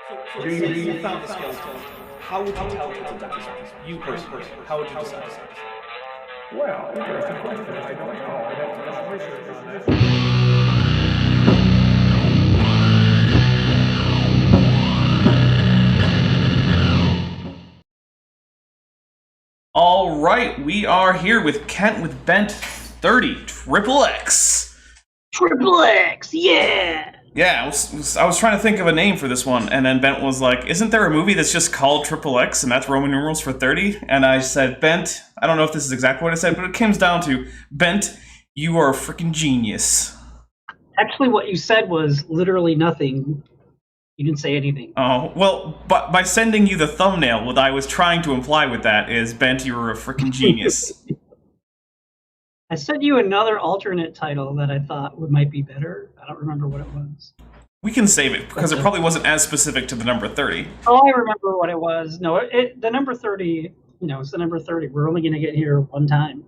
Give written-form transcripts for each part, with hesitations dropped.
So you found the skeleton. How would you tell it's a dinosaur? You personally, how would you decide? Well, interesting question. I don't know. I'd have to do some research on that. All right, we are here with Kent with Bent 30 Triple X. Triple X, yeah. Yeah, I was trying to think of a name for this one, and then Bent was like, "Isn't there a movie that's just called Triple X, and that's Roman numerals for 30?" And I said, "Bent, I don't know if this is exactly what I said, but it comes down to Bent, you are a freaking genius." Actually, what you said was literally nothing. You didn't say anything. Oh, well, but by sending you the thumbnail, what I was trying to imply with that is, Bent, you were a freaking genius. I sent you another alternate title that I thought might be better. I don't remember what it was. We can save it, because it probably wasn't as specific to the number 30. Oh, I remember what it was. No, the number 30, it's the number 30. We're only going to get here one time.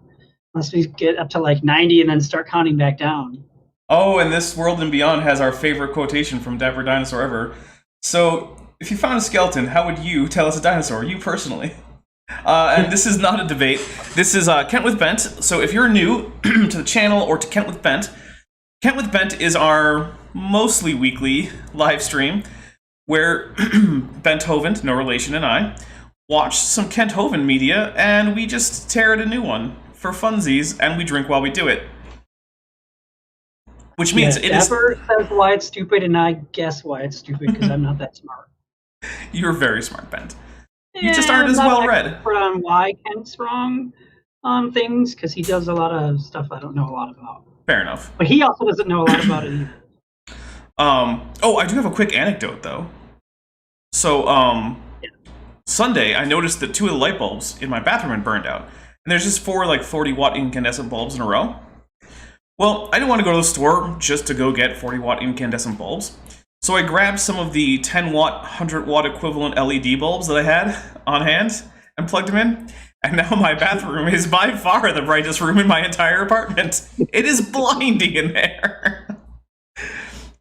Unless we get up to like 90 and then start counting back down. Oh, and This World and Beyond has our favorite quotation from Dapper Dinosaur ever. So, if you found a skeleton, how would you tell it's a dinosaur? You personally. And this is not a debate. This is Kent with Bent. So if you're new to the channel or to Kent with Bent is our mostly weekly live stream where Bent Hovind, no relation, and I watch some Kent Hovind media, and we just tear at a new one for funsies, and we drink while we do it. Which means it is... Dapper says why it's stupid, and I guess why it's stupid, because I'm not that smart. You're very smart, Bent. You just aren't as well read. On why Kent's wrong on things, because he does a lot of stuff I don't know a lot about. Fair enough. But he also doesn't know a lot about it either. Oh, I do have a quick anecdote, though. So, Sunday, I noticed that 2 of the light bulbs in my bathroom had burned out. And there's just 4, 40-watt incandescent bulbs in a row. Well, I didn't want to go to the store just to go get 40-watt incandescent bulbs. So I grabbed some of the 10-watt, 100-watt equivalent LED bulbs that I had on hand and plugged them in. And now my bathroom is by far the brightest room in my entire apartment. It is blinding in there.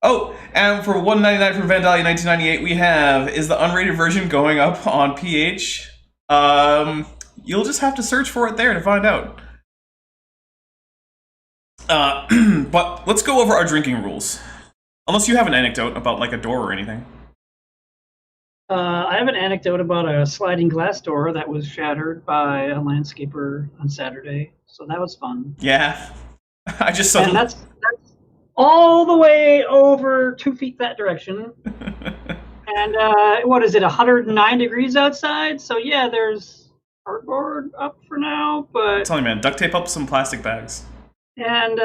Oh, and for $1.99 from Vandalia 1998, we have, is the unrated version going up on PH? You'll just have to search for it there to find out. But let's go over our drinking rules. Unless you have an anecdote about, like, a door or anything. I have an anecdote about a sliding glass door that was shattered by a landscaper on Saturday. So that was fun. Yeah. I just saw... And that's all the way over 2 feet that direction. And, what is it, 109 degrees outside? So, yeah, there's cardboard up for now, but... I'm telling you, man, duct tape up some plastic bags. And,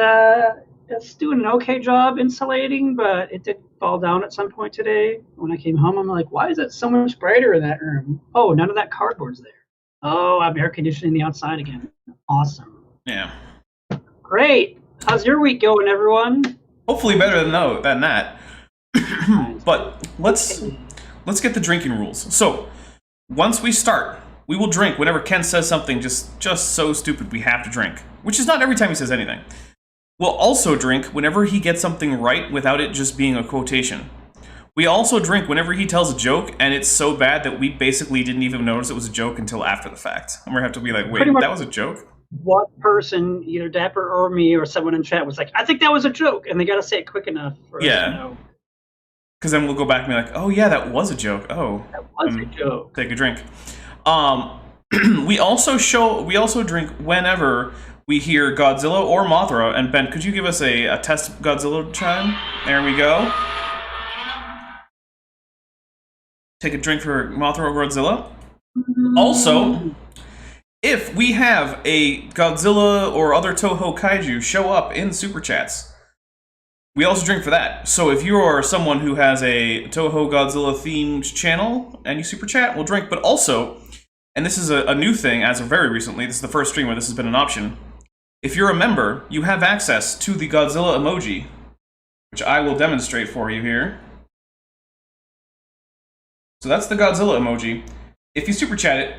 it's doing an okay job insulating, but it did fall down at some point today. When I came home, I'm like, why is it so much brighter in that room? Oh, none of that cardboard's there. Oh, I'm air conditioning the outside again. Awesome. Yeah. Great. How's your week going, everyone? Hopefully better than that. But let's get the drinking rules. So, once we start, we will drink whenever Ken says something just so stupid we have to drink. Which is not every time he says anything. We'll also drink whenever he gets something right without it just being a quotation. We also drink whenever he tells a joke and it's so bad that we basically didn't even notice it was a joke until after the fact. And we're gonna have to be like, wait, that was a joke? What person, either Dapper or me or someone in chat, was like, I think that was a joke, and they gotta say it quick enough for us to know. Because then we'll go back and be like, oh yeah, that was a joke. Oh, that was a joke. Take a drink. We also drink whenever we hear Godzilla or Mothra. And Ben, could you give us a test Godzilla chime? There we go. Take a drink for Mothra or Godzilla. Also, if we have a Godzilla or other Toho kaiju show up in Super Chats, we also drink for that. So if you are someone who has a Toho Godzilla themed channel and you Super Chat, we'll drink. But also, and this is a new thing as of very recently, this is the first stream where this has been an option. If you're a member, you have access to the Godzilla emoji, which I will demonstrate for you here. So that's the Godzilla emoji. If you super chat it,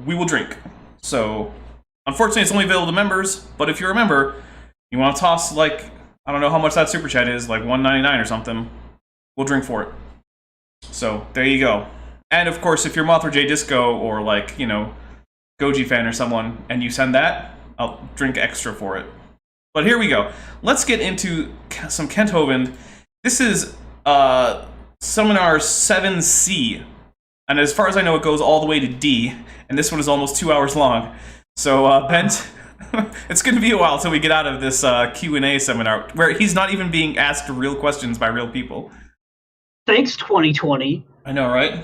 we will drink. So, unfortunately, it's only available to members, but if you're a member, you want to toss, like, I don't know how much that super chat is, like $1.99 or something, we'll drink for it. So there you go. And of course, if you're Mothra J Disco or like, you know, Goji fan or someone, and you send that, I'll drink extra for it. But here we go. Let's get into some Kent Hovind. This is Seminar 7C. And as far as I know, it goes all the way to D. And this one is almost 2 hours long. So, Bent, it's going to be a while till we get out of this Q&A seminar, where he's not even being asked real questions by real people. Thanks, 2020. I know, right?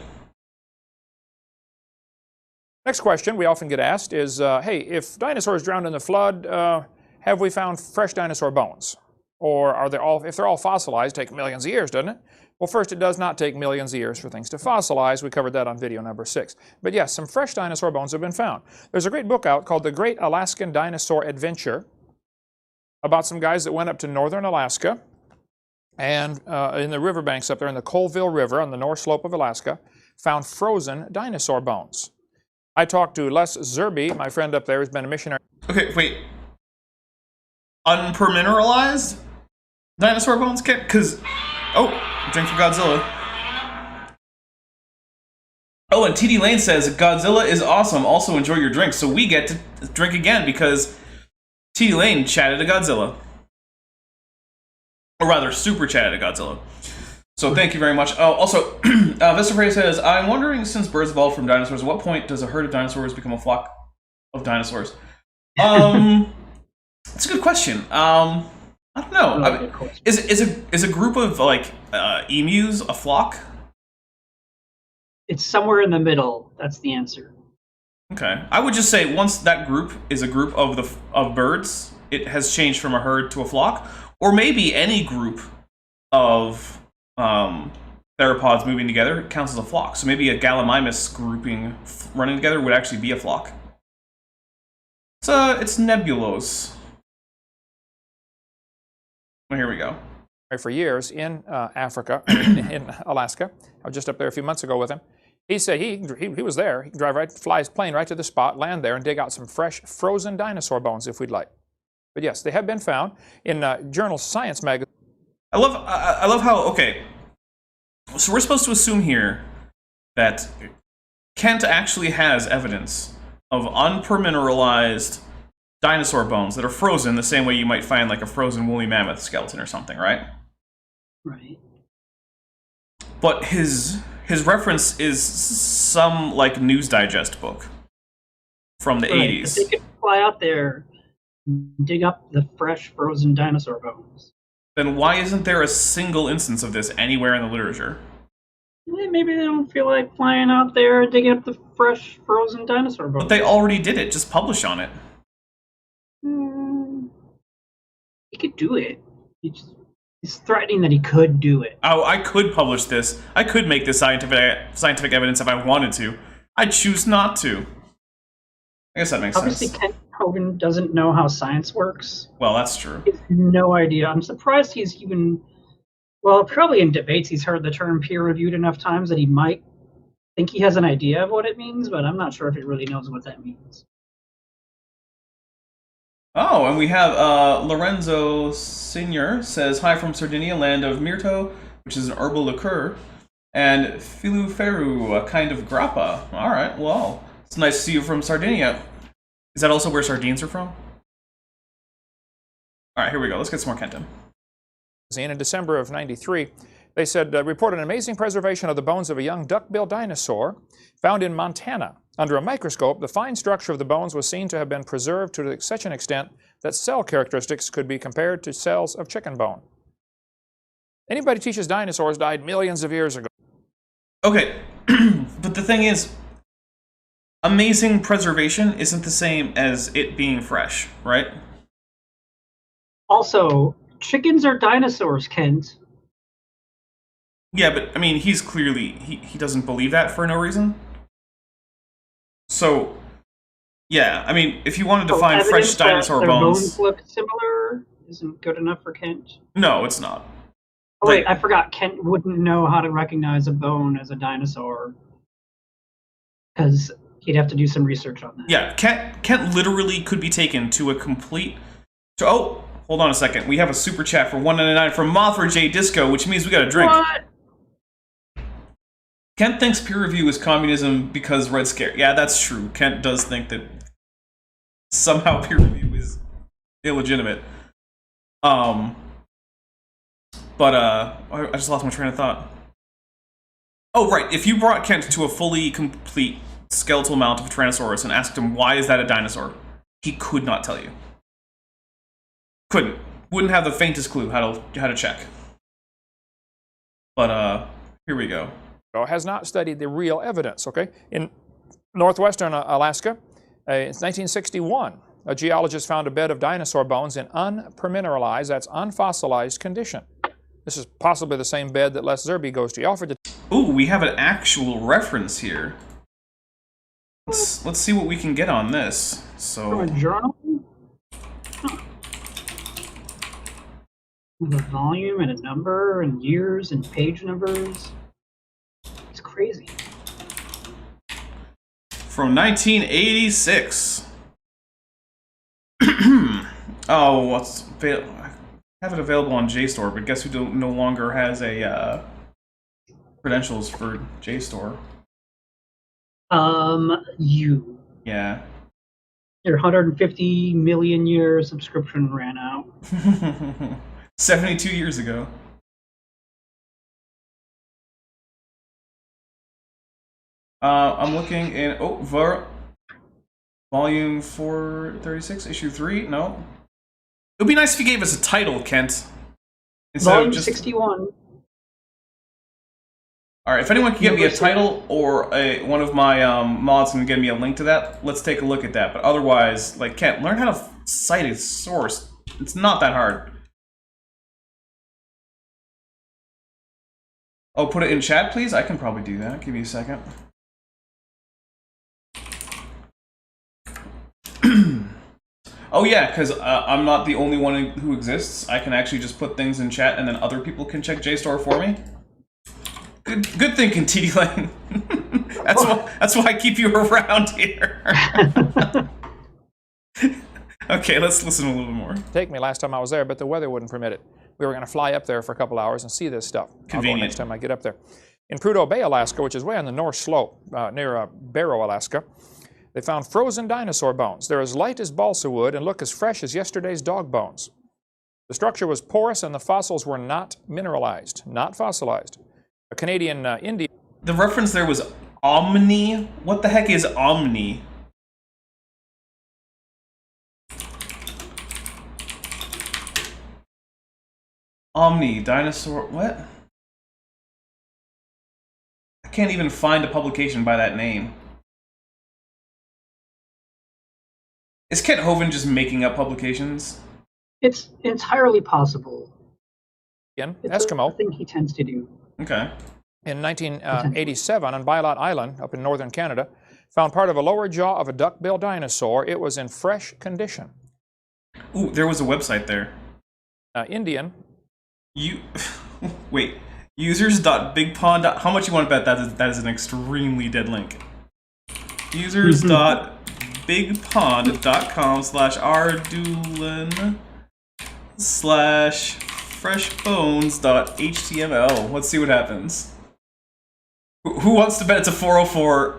Next question we often get asked is, hey, if dinosaurs drowned in the flood, have we found fresh dinosaur bones? Or are they all, if they're all fossilized, take millions of years, doesn't it? Well, first, it does not take millions of years for things to fossilize. We covered that on video number 6. But yes, some fresh dinosaur bones have been found. There's a great book out called The Great Alaskan Dinosaur Adventure about some guys that went up to northern Alaska and in the riverbanks up there in the Colville River on the north slope of Alaska, found frozen dinosaur bones. I talked to Les Zerby, my friend up there, who's been a missionary. Okay, wait. Unpermineralized dinosaur bones? Because... Oh, drink for Godzilla. Oh, and TD Lane says, Godzilla is awesome, also enjoy your drink. So we get to drink again because TD Lane chatted to Godzilla. Or rather, super chatted to Godzilla. So thank you very much. Oh, also, Vistafray says, I'm wondering, since birds evolved from dinosaurs, at what point does a herd of dinosaurs become a flock of dinosaurs? That's a good question. I don't know. I mean, is a group of like emus a flock? It's somewhere in the middle. That's the answer. Okay, I would just say once that group is a group of birds, it has changed from a herd to a flock, or maybe any group of theropods moving together counts as a flock. So maybe a Gallimimus grouping running together would actually be a flock. It's nebulous. Well, here we go. For years in Africa, in Alaska. I was just up there a few months ago with him. He said he was there. He can drive right, fly his plane right to the spot, land there, and dig out some fresh frozen dinosaur bones if we'd like. But yes, they have been found in journal Science magazine. I love how, okay, so we're supposed to assume here that Kent actually has evidence of unpermineralized dinosaur bones that are frozen the same way you might find like a frozen woolly mammoth skeleton or something, right? Right. But his reference is some like News Digest book from the 80s. They could fly out there and dig up the fresh frozen dinosaur bones. Then why isn't there a single instance of this anywhere in the literature? Maybe they don't feel like flying out there and digging up the fresh frozen dinosaur bones. But they already did it. Just publish on it. He could do it. He's threatening that he could do it. Oh, I could publish this. I could make this scientific evidence if I wanted to. I choose not to. I guess that makes Obviously, sense. Kent Hovind doesn't know how science works. Well, that's true. He has no idea. I'm surprised he's even... Well, probably in debates he's heard the term peer-reviewed enough times that he might think he has an idea of what it means, but I'm not sure if he really knows what that means. Oh, and we have Lorenzo Senior says, hi from Sardinia, land of Mirto, which is an herbal liqueur, and Filuferu, a kind of grappa. All right, well, it's nice to see you from Sardinia. Is that also where sardines are from? All right, here we go. Let's get some more Kenton. In December of '93, they said, reported an amazing preservation of the bones of a young duck-billed dinosaur found in Montana. Under a microscope, the fine structure of the bones was seen to have been preserved to such an extent that cell characteristics could be compared to cells of chicken bone. Anybody teaches dinosaurs died millions of years ago. Okay, but the thing is, amazing preservation isn't the same as it being fresh, right? Also, chickens are dinosaurs, Kent. Yeah, but, I mean, he's clearly, he doesn't believe that for no reason. So, yeah, I mean, if you wanted to find fresh dinosaur their bones look similar isn't good enough for Kent. No, it's not. Oh, wait, I forgot. Kent wouldn't know how to recognize a bone as a dinosaur because he'd have to do some research on that. Yeah, Kent literally could be taken to a complete... Oh, hold on a second. We have a super chat for $1.99 from Mothra J Disco, which means we got a drink. What? Kent thinks peer review is communism because Red Scare. Yeah, that's true. Kent does think that somehow peer review is illegitimate. But I just lost my train of thought. Oh, right. If you brought Kent to a fully complete skeletal mount of a Tyrannosaurus and asked him, why is that a dinosaur? He could not tell you. Couldn't. Wouldn't have the faintest clue how to check. But, here we go. Has not studied the real evidence, okay? In northwestern Alaska, it's 1961, a geologist found a bed of dinosaur bones in unpermineralized, that's unfossilized condition. This is possibly the same bed that Les Zerbe goes to. He offered to... Ooh, we have an actual reference here. Let's see what we can get on this. So, From a journal? Huh. With a volume and a number and years and page numbers. It's crazy. From 1986. Oh, I have it available on JSTOR, but guess who no longer has a credentials for JSTOR? You. Yeah. Your 150 million year subscription ran out. 72 years ago. I'm looking in volume 436, issue 3. No. It would be nice if you gave us a title, Kent. Volume 61. All right, if anyone can get me a title or one of my mods can get me a link to that, let's take a look at that. But otherwise, like, Kent, learn how to cite a source. It's not that hard. Oh, put it in chat, please? I can probably do that. Give me a second. Oh yeah, because I'm not the only one who exists. I can actually just put things in chat and then other people can check JSTOR for me. Good thinking, TD Lane. That's why I keep you around here. Okay, let's listen a little bit more. Take me last time I was there, but the weather wouldn't permit it. We were going to fly up there for a couple hours and see this stuff. Convenient. I'll go next time I get up there. In Prudhoe Bay, Alaska, which is way on the north slope near Barrow, Alaska, they found frozen dinosaur bones. They're as light as balsa wood and look as fresh as yesterday's dog bones. The structure was porous and the fossils were not mineralized, not fossilized. A Canadian Indian... The reference there was Omni? What the heck is Omni? Omni, dinosaur, what? I can't even find a publication by that name. Is Kent Hovind just making up publications? It's entirely possible. Again, It's Eskimo. a thing he tends to do. Okay. In 1987, on Bylot Island, up in northern Canada, found part of a lower jaw of a duck-billed dinosaur. It was in fresh condition. Ooh, there was a website there. Indian. Wait. Users.bigpond. How much you want to bet that is an extremely dead link? Users.bigpond.com/ardulan/freshbones.html. Let's see what happens. Who wants to bet it's a 404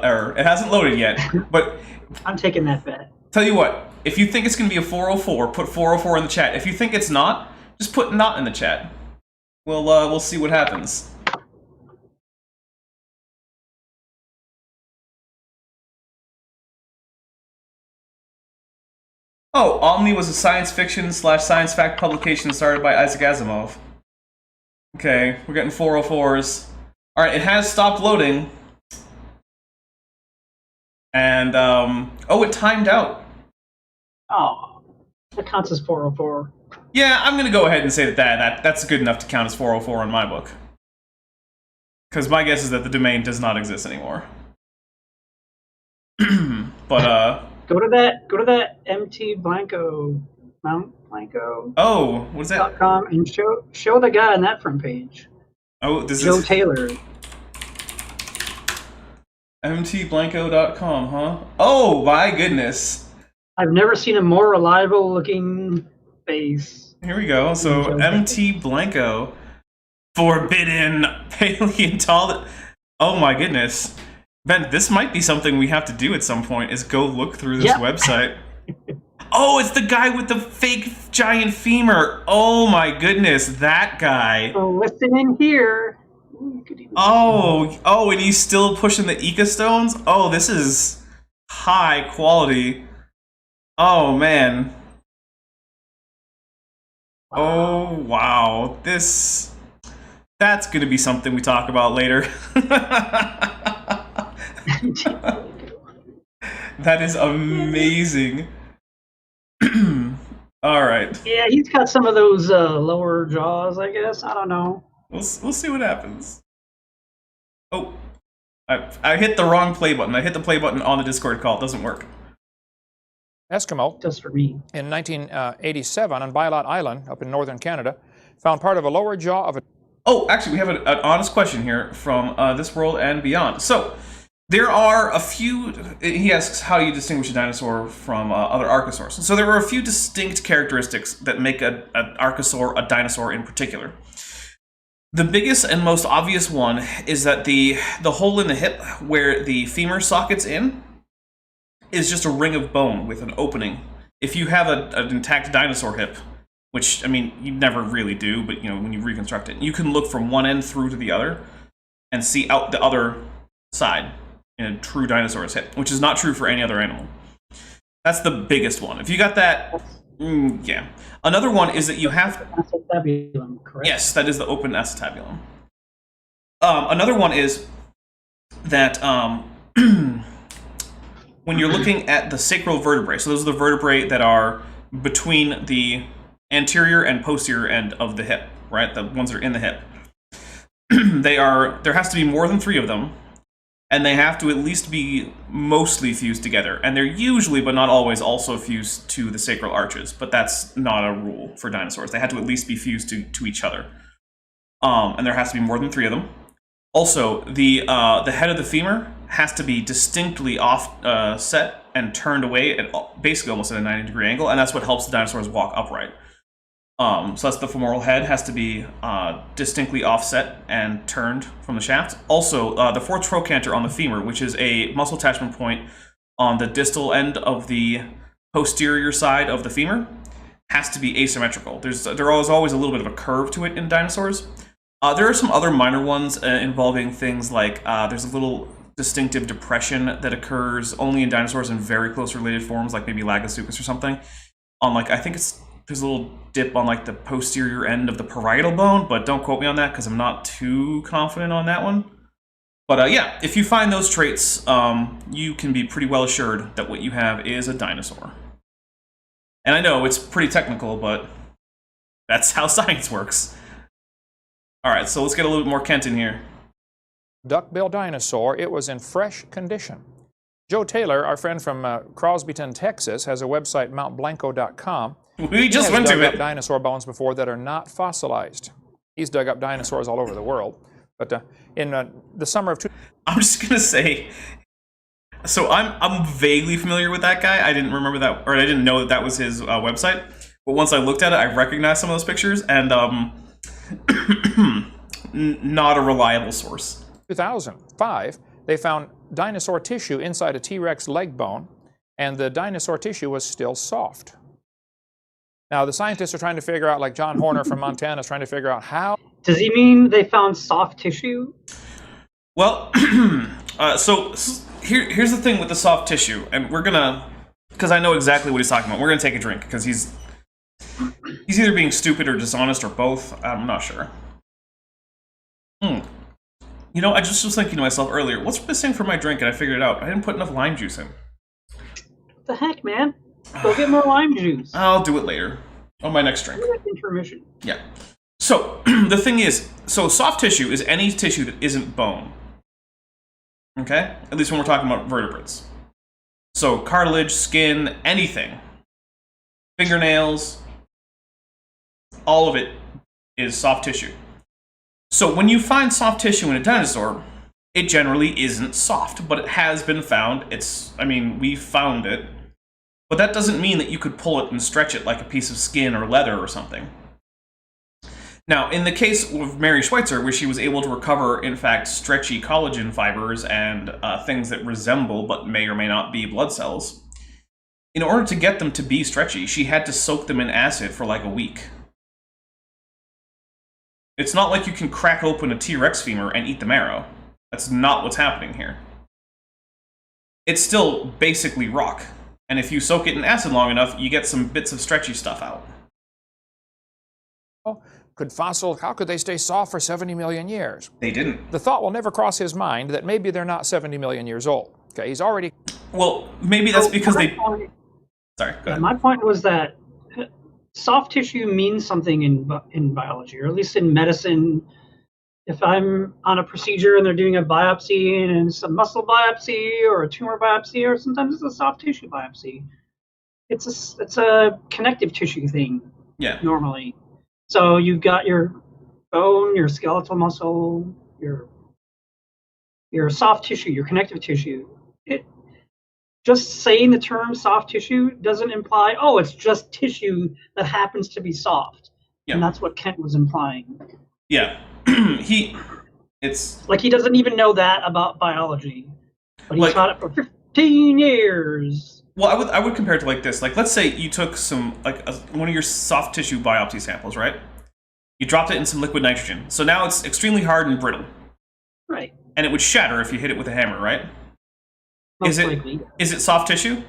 error? It hasn't loaded yet, but I'm taking that bet. tell you what, if you think it's going to be a 404, put 404 in the chat. If you think it's not, just put not in the chat. We'll see what happens. Oh, Omni was a science fiction/science fact publication started by Isaac Asimov. Okay, we're getting 404s. Alright, it has stopped loading. And, oh, it timed out. Oh, that counts as 404. Yeah, I'm gonna go ahead and say that's good enough to count as 404 in my book. Because my guess is that the domain does not exist anymore. But, Go to that MT Blanco, Mount Blanco. oh, what is that? .com and show the guy on that front page. Oh, this Joe is Taylor. mtblanco.com, huh? Oh, my goodness. I've never seen a more reliable looking face. Here we go. So, MT Blanco. Forbidden paleontology. Oh my goodness. Ben, this might be something we have to do at some point, is go look through this website. Oh, it's the guy with the fake giant femur. Oh my goodness, that guy. So listen in here. Oh, and he's still pushing the Ika stones? Oh, this is high quality. Oh, man. Oh, wow. That's going to be something we talk about later. That is amazing. All right. Yeah, he's got some of those lower jaws, I guess. I don't know. We'll see what happens. Oh, I hit the wrong play button. I hit the play button on the Discord call. It doesn't work. Eskimo, Just for me. in 1987 on Bylot Island up in northern Canada, found part of a lower jaw of a... Oh, actually, we have an honest question here from This World and Beyond. So, there are a few... He asks, how do you distinguish a dinosaur from other archosaurs? So there are a few distinct characteristics that make an archosaur a dinosaur in particular. The biggest and most obvious one is that the hole in the hip where the femur sockets in is just a ring of bone with an opening. If you have an intact dinosaur hip, which, I mean, you never really do, but, you know, when you reconstruct it, you can look from one end through to the other and see out the other side in a true dinosaur's hip, which is not true for any other animal. That's the biggest one. If you got that, yeah. Another one is that you have... Acetabulum, correct? Yes, that is the open acetabulum. Another one is that when you're looking at the sacral vertebrae, so those are the vertebrae that are between the anterior and posterior end of the hip, right? The ones that are in the hip. There has to be more than 3 of them, and they have to at least be mostly fused together. And they're usually, but not always, also fused to the sacral arches, but that's not a rule for dinosaurs. They had to at least be fused to each other. And there has to be more than 3 of them. Also, the head of the femur has to be distinctly offset and turned away at basically almost at a 90-degree angle, and that's what helps the dinosaurs walk upright. So that's the femoral head has to be distinctly offset and turned from the shaft. Also, the 4th trochanter on the femur, which is a muscle attachment point on the distal end of the posterior side of the femur, has to be asymmetrical. There is always a little bit of a curve to it in dinosaurs. There are some other minor ones involving things like there's a little distinctive depression that occurs only in dinosaurs in very close related forms, like maybe Lagosuchus or something. On like, I think there's a little dip on like the posterior end of the parietal bone, but don't quote me on that because I'm not too confident on that one. But yeah, if you find those traits, you can be pretty well assured that what you have is a dinosaur. And I know it's pretty technical, but that's how science works. All right, so let's get a little bit more Kent in here. duck-billed dinosaur. It was in fresh condition. Joe Taylor, our friend from Crosbyton, Texas, has a website, mountblanco.com. We just went to it. He's dug up dinosaur bones before that are not fossilized. He's dug up dinosaurs all over the world. But in the summer of... I'm just going to say... So I'm vaguely familiar with that guy. I didn't remember that, or I didn't know that was his website. But once I looked at it, I recognized some of those pictures, and not a reliable source. 2005, they found dinosaur tissue inside a T-Rex leg bone, and the dinosaur tissue was still soft. Now, the scientists are trying to figure out, like John Horner from Montana is trying to figure out how... Does he mean they found soft tissue? Well, so here's the thing with the soft tissue, and we're gonna, because I know exactly what he's talking about, we're gonna take a drink, because he's either being stupid or dishonest or both. I'm not sure. You know, I just was thinking to myself earlier, what's missing for my drink? And I figured it out. I didn't put enough lime juice in. What the heck, man? Go get more lime juice. I'll do it later. On my next drink. Intermission. Yeah. So, the thing is, so soft tissue is any tissue that isn't bone. Okay? At least when we're talking about vertebrates. So, cartilage, skin, anything. Fingernails. All of it is soft tissue. So, when you find soft tissue in a dinosaur, it generally isn't soft, but it has been found. We found it. But that doesn't mean that you could pull it and stretch it like a piece of skin or leather or something. Now, in the case of Mary Schweitzer, where she was able to recover, in fact, stretchy collagen fibers and things that resemble but may or may not be blood cells, in order to get them to be stretchy, she had to soak them in acid for like a week. It's not like you can crack open a T-Rex femur and eat the marrow. That's not what's happening here. It's still basically rock, and if you soak it in acid long enough, you get some bits of stretchy stuff out. How could they stay soft for 70 million years? They didn't. The thought will never cross his mind that maybe they're not 70 million years old. Okay, he's already... Well, maybe that's because they... Sorry, go ahead. My point was that soft tissue means something in biology, or at least in medicine. If I'm on a procedure and they're doing a biopsy and it's a muscle biopsy or a tumor biopsy, or sometimes it's a soft tissue biopsy, it's a connective tissue thing. Yeah. Normally. So you've got your bone, your skeletal muscle, your soft tissue, your connective tissue. Just saying the term soft tissue doesn't imply, oh, it's just tissue that happens to be soft. Yeah. And that's what Kent was implying. Yeah. It's like he doesn't even know that about biology, but he taught it for 15 years. Well, I would compare it to like this. Like, let's say you took some one of your soft tissue biopsy samples, right? You dropped it in some liquid nitrogen, so now it's extremely hard and brittle. Right. And it would shatter if you hit it with a hammer, right? Most likely. Is it soft tissue?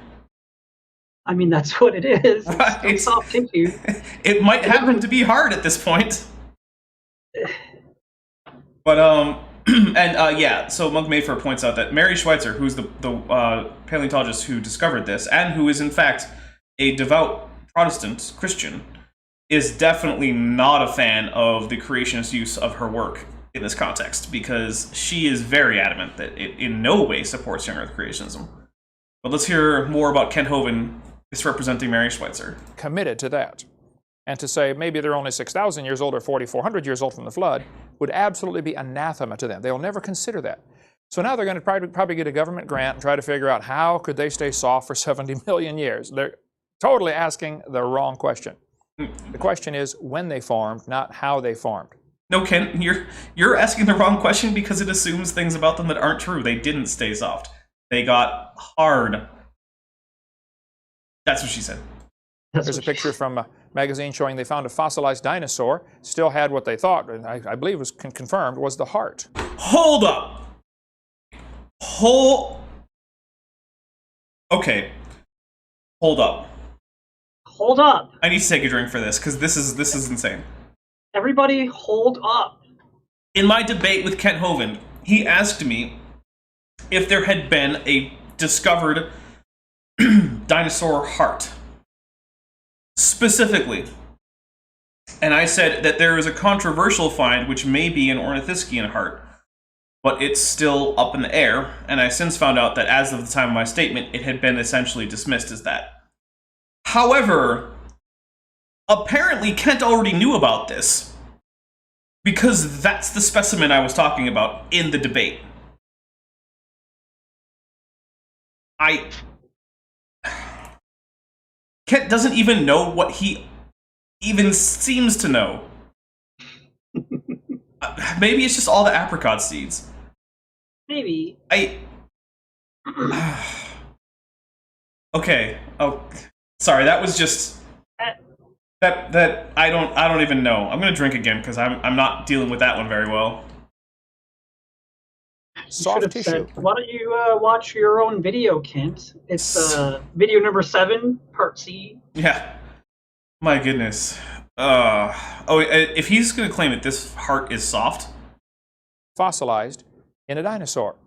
I mean, that's what it is. It's soft tissue. It might happen to be hard at this point. But yeah. So Monk Mayfair points out that Mary Schweitzer, who's the paleontologist who discovered this, and who is in fact a devout Protestant Christian, is definitely not a fan of the creationist use of her work in this context, because she is very adamant that it in no way supports young Earth creationism. But let's hear more about Kent Hovind misrepresenting Mary Schweitzer. Committed to that. And to say maybe they're only 6,000 years old or 4,400 years old from the flood would absolutely be anathema to them. They'll never consider that. So now they're going to probably get a government grant and try to figure out how could they stay soft for 70 million years. They're totally asking the wrong question. The question is when they formed, not how they formed. No, Ken, you're asking the wrong question because it assumes things about them that aren't true. They didn't stay soft. They got hard. That's what she said. There's a picture from a magazine showing they found a fossilized dinosaur, still had what they thought, and I believe was confirmed, was the heart. Hold up. Okay. Hold up. Hold up. I need to take a drink for this, because this is insane. Everybody hold up. In my debate with Kent Hovind, he asked me if there had been a discovered dinosaur heart. Specifically. And I said that there is a controversial find which may be an ornithischian heart, but it's still up in the air, and I since found out that as of the time of my statement, it had been essentially dismissed as that. However, apparently Kent already knew about this, because that's the specimen I was talking about in the debate. Kent doesn't even know what he even seems to know. Maybe it's just all the apricot seeds. Maybe. Okay. Oh, sorry. That was just that. I don't even know. I'm gonna drink again because I'm not dealing with that one very well. Soft tissue. Said, why don't you watch your own video, Kent? It's video number 7, part C. Yeah. My goodness. If he's going to claim that this heart is soft. Fossilized in a dinosaur.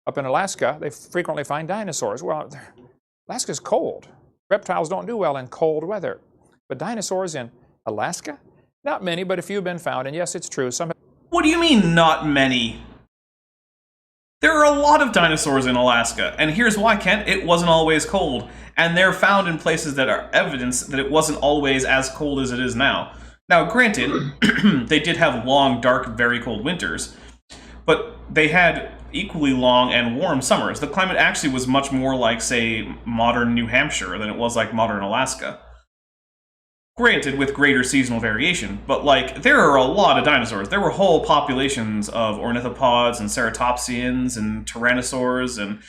Up in Alaska, they frequently find dinosaurs. Well, Alaska's cold. Reptiles don't do well in cold weather. But dinosaurs in Alaska? Not many, but a few have been found. And yes, it's true. What do you mean, not many? There are a lot of dinosaurs in Alaska, and here's why, Kent. It wasn't always cold, and they're found in places that are evidence that it wasn't always as cold as it is now. Now, granted, they did have long, dark, very cold winters, but they had equally long and warm summers. The climate actually was much more like, say, modern New Hampshire than it was like modern Alaska. Granted, with greater seasonal variation, but like there are a lot of dinosaurs. There were whole populations of ornithopods and ceratopsians and tyrannosaurs and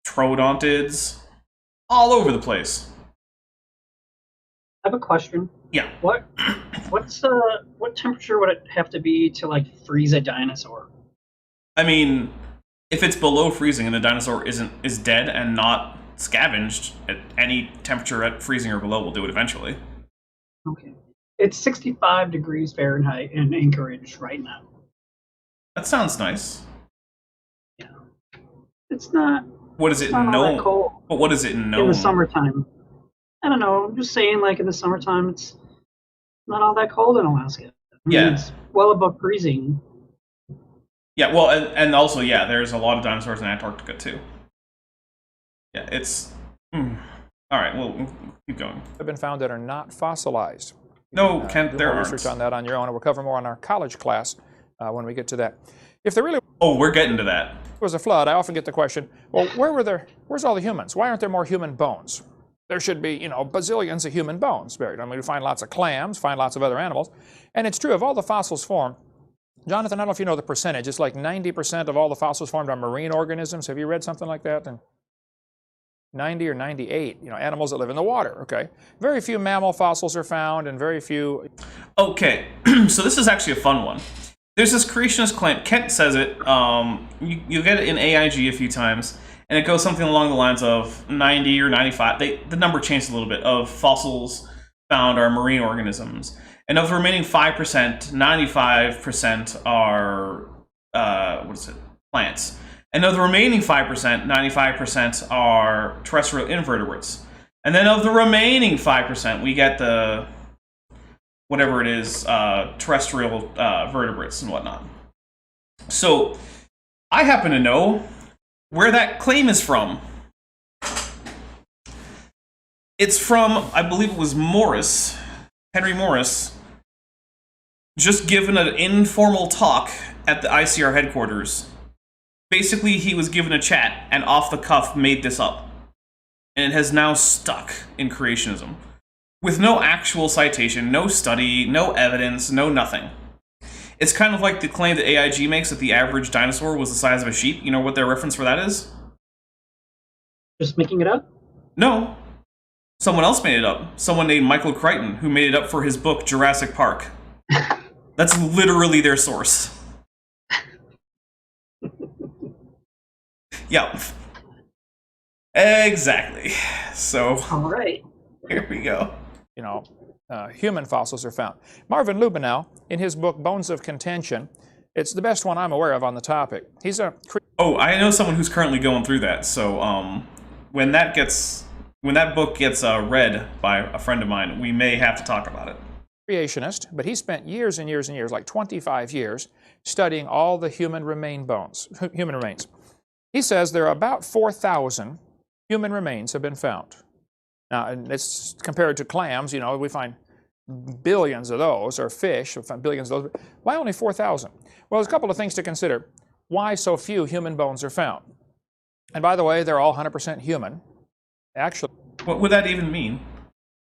troodontids all over the place. I have a question. Yeah. What temperature would it have to be to like freeze a dinosaur? I mean, if it's below freezing and the dinosaur is dead and not scavenged, at any temperature at freezing or below will do it eventually. Okay. It's 65 degrees Fahrenheit in Anchorage right now. That sounds nice. Yeah. It's not. What is it not all known? that cold But what is it known? in the summertime. I don't know. I'm just saying, like in the summertime, it's not all that cold in Alaska. I mean, Yeah. it's well above freezing. Yeah, well, and also, yeah, there's a lot of dinosaurs in Antarctica, too. Yeah, it's... All right, we'll keep going. Have been found that are not fossilized. No, Kent, Do there more aren't. research on that on your own, and we'll cover more on our college class when we get to that. If there really Oh, we're getting to that. was a flood, I often get the question, well, where's all the humans? Why aren't there more human bones? There should be, bazillions of human bones buried. I mean, we find lots of clams, find lots of other animals. And it's true, of all the fossils formed, Jonathan, I don't know if you know the percentage. It's like 90% of all the fossils formed are marine organisms. Have you read something like that? And 90 or 98, animals that live in the water, okay? Very few mammal fossils are found, and very few... Okay, so this is actually a fun one. There's this creationist claim. Kent says it. You get it in AIG a few times, and it goes something along the lines of 90 or 95. The number changed a little bit, of fossils found are marine organisms. And of the remaining 5%, 95% are, plants. And of the remaining 5%, 95% are terrestrial invertebrates. And then of the remaining 5%, we get the, whatever it is, terrestrial vertebrates and whatnot. So, I happen to know where that claim is from. It's from, I believe it was Henry Morris, just given an informal talk at the ICR headquarters. Basically, he was given a chat and off the cuff made this up. And it has now stuck in creationism. With no actual citation, no study, no evidence, no nothing. It's kind of like the claim that AIG makes that the average dinosaur was the size of a sheep. You know what their reference for that is? Just making it up? No. Someone else made it up. Someone named Michael Crichton, who made it up for his book, Jurassic Park. That's literally their source. Yeah. Exactly. So, All right. here we go. Human fossils are found. Marvin Lubenow, in his book Bones of Contention, it's the best one I'm aware of on the topic. He's a Oh, I know someone who's currently going through that. So, when that book gets read by a friend of mine, we may have to talk about it. creationist, but he spent years and years and years, like 25 years, studying all the human remains. He says there are about 4,000 human remains have been found. Now, and it's compared to clams, we find billions of those, or fish, we find billions of those. Why only 4,000? Well, there's a couple of things to consider. Why so few human bones are found? And by the way, they're all 100% human. Actually, What would that even mean?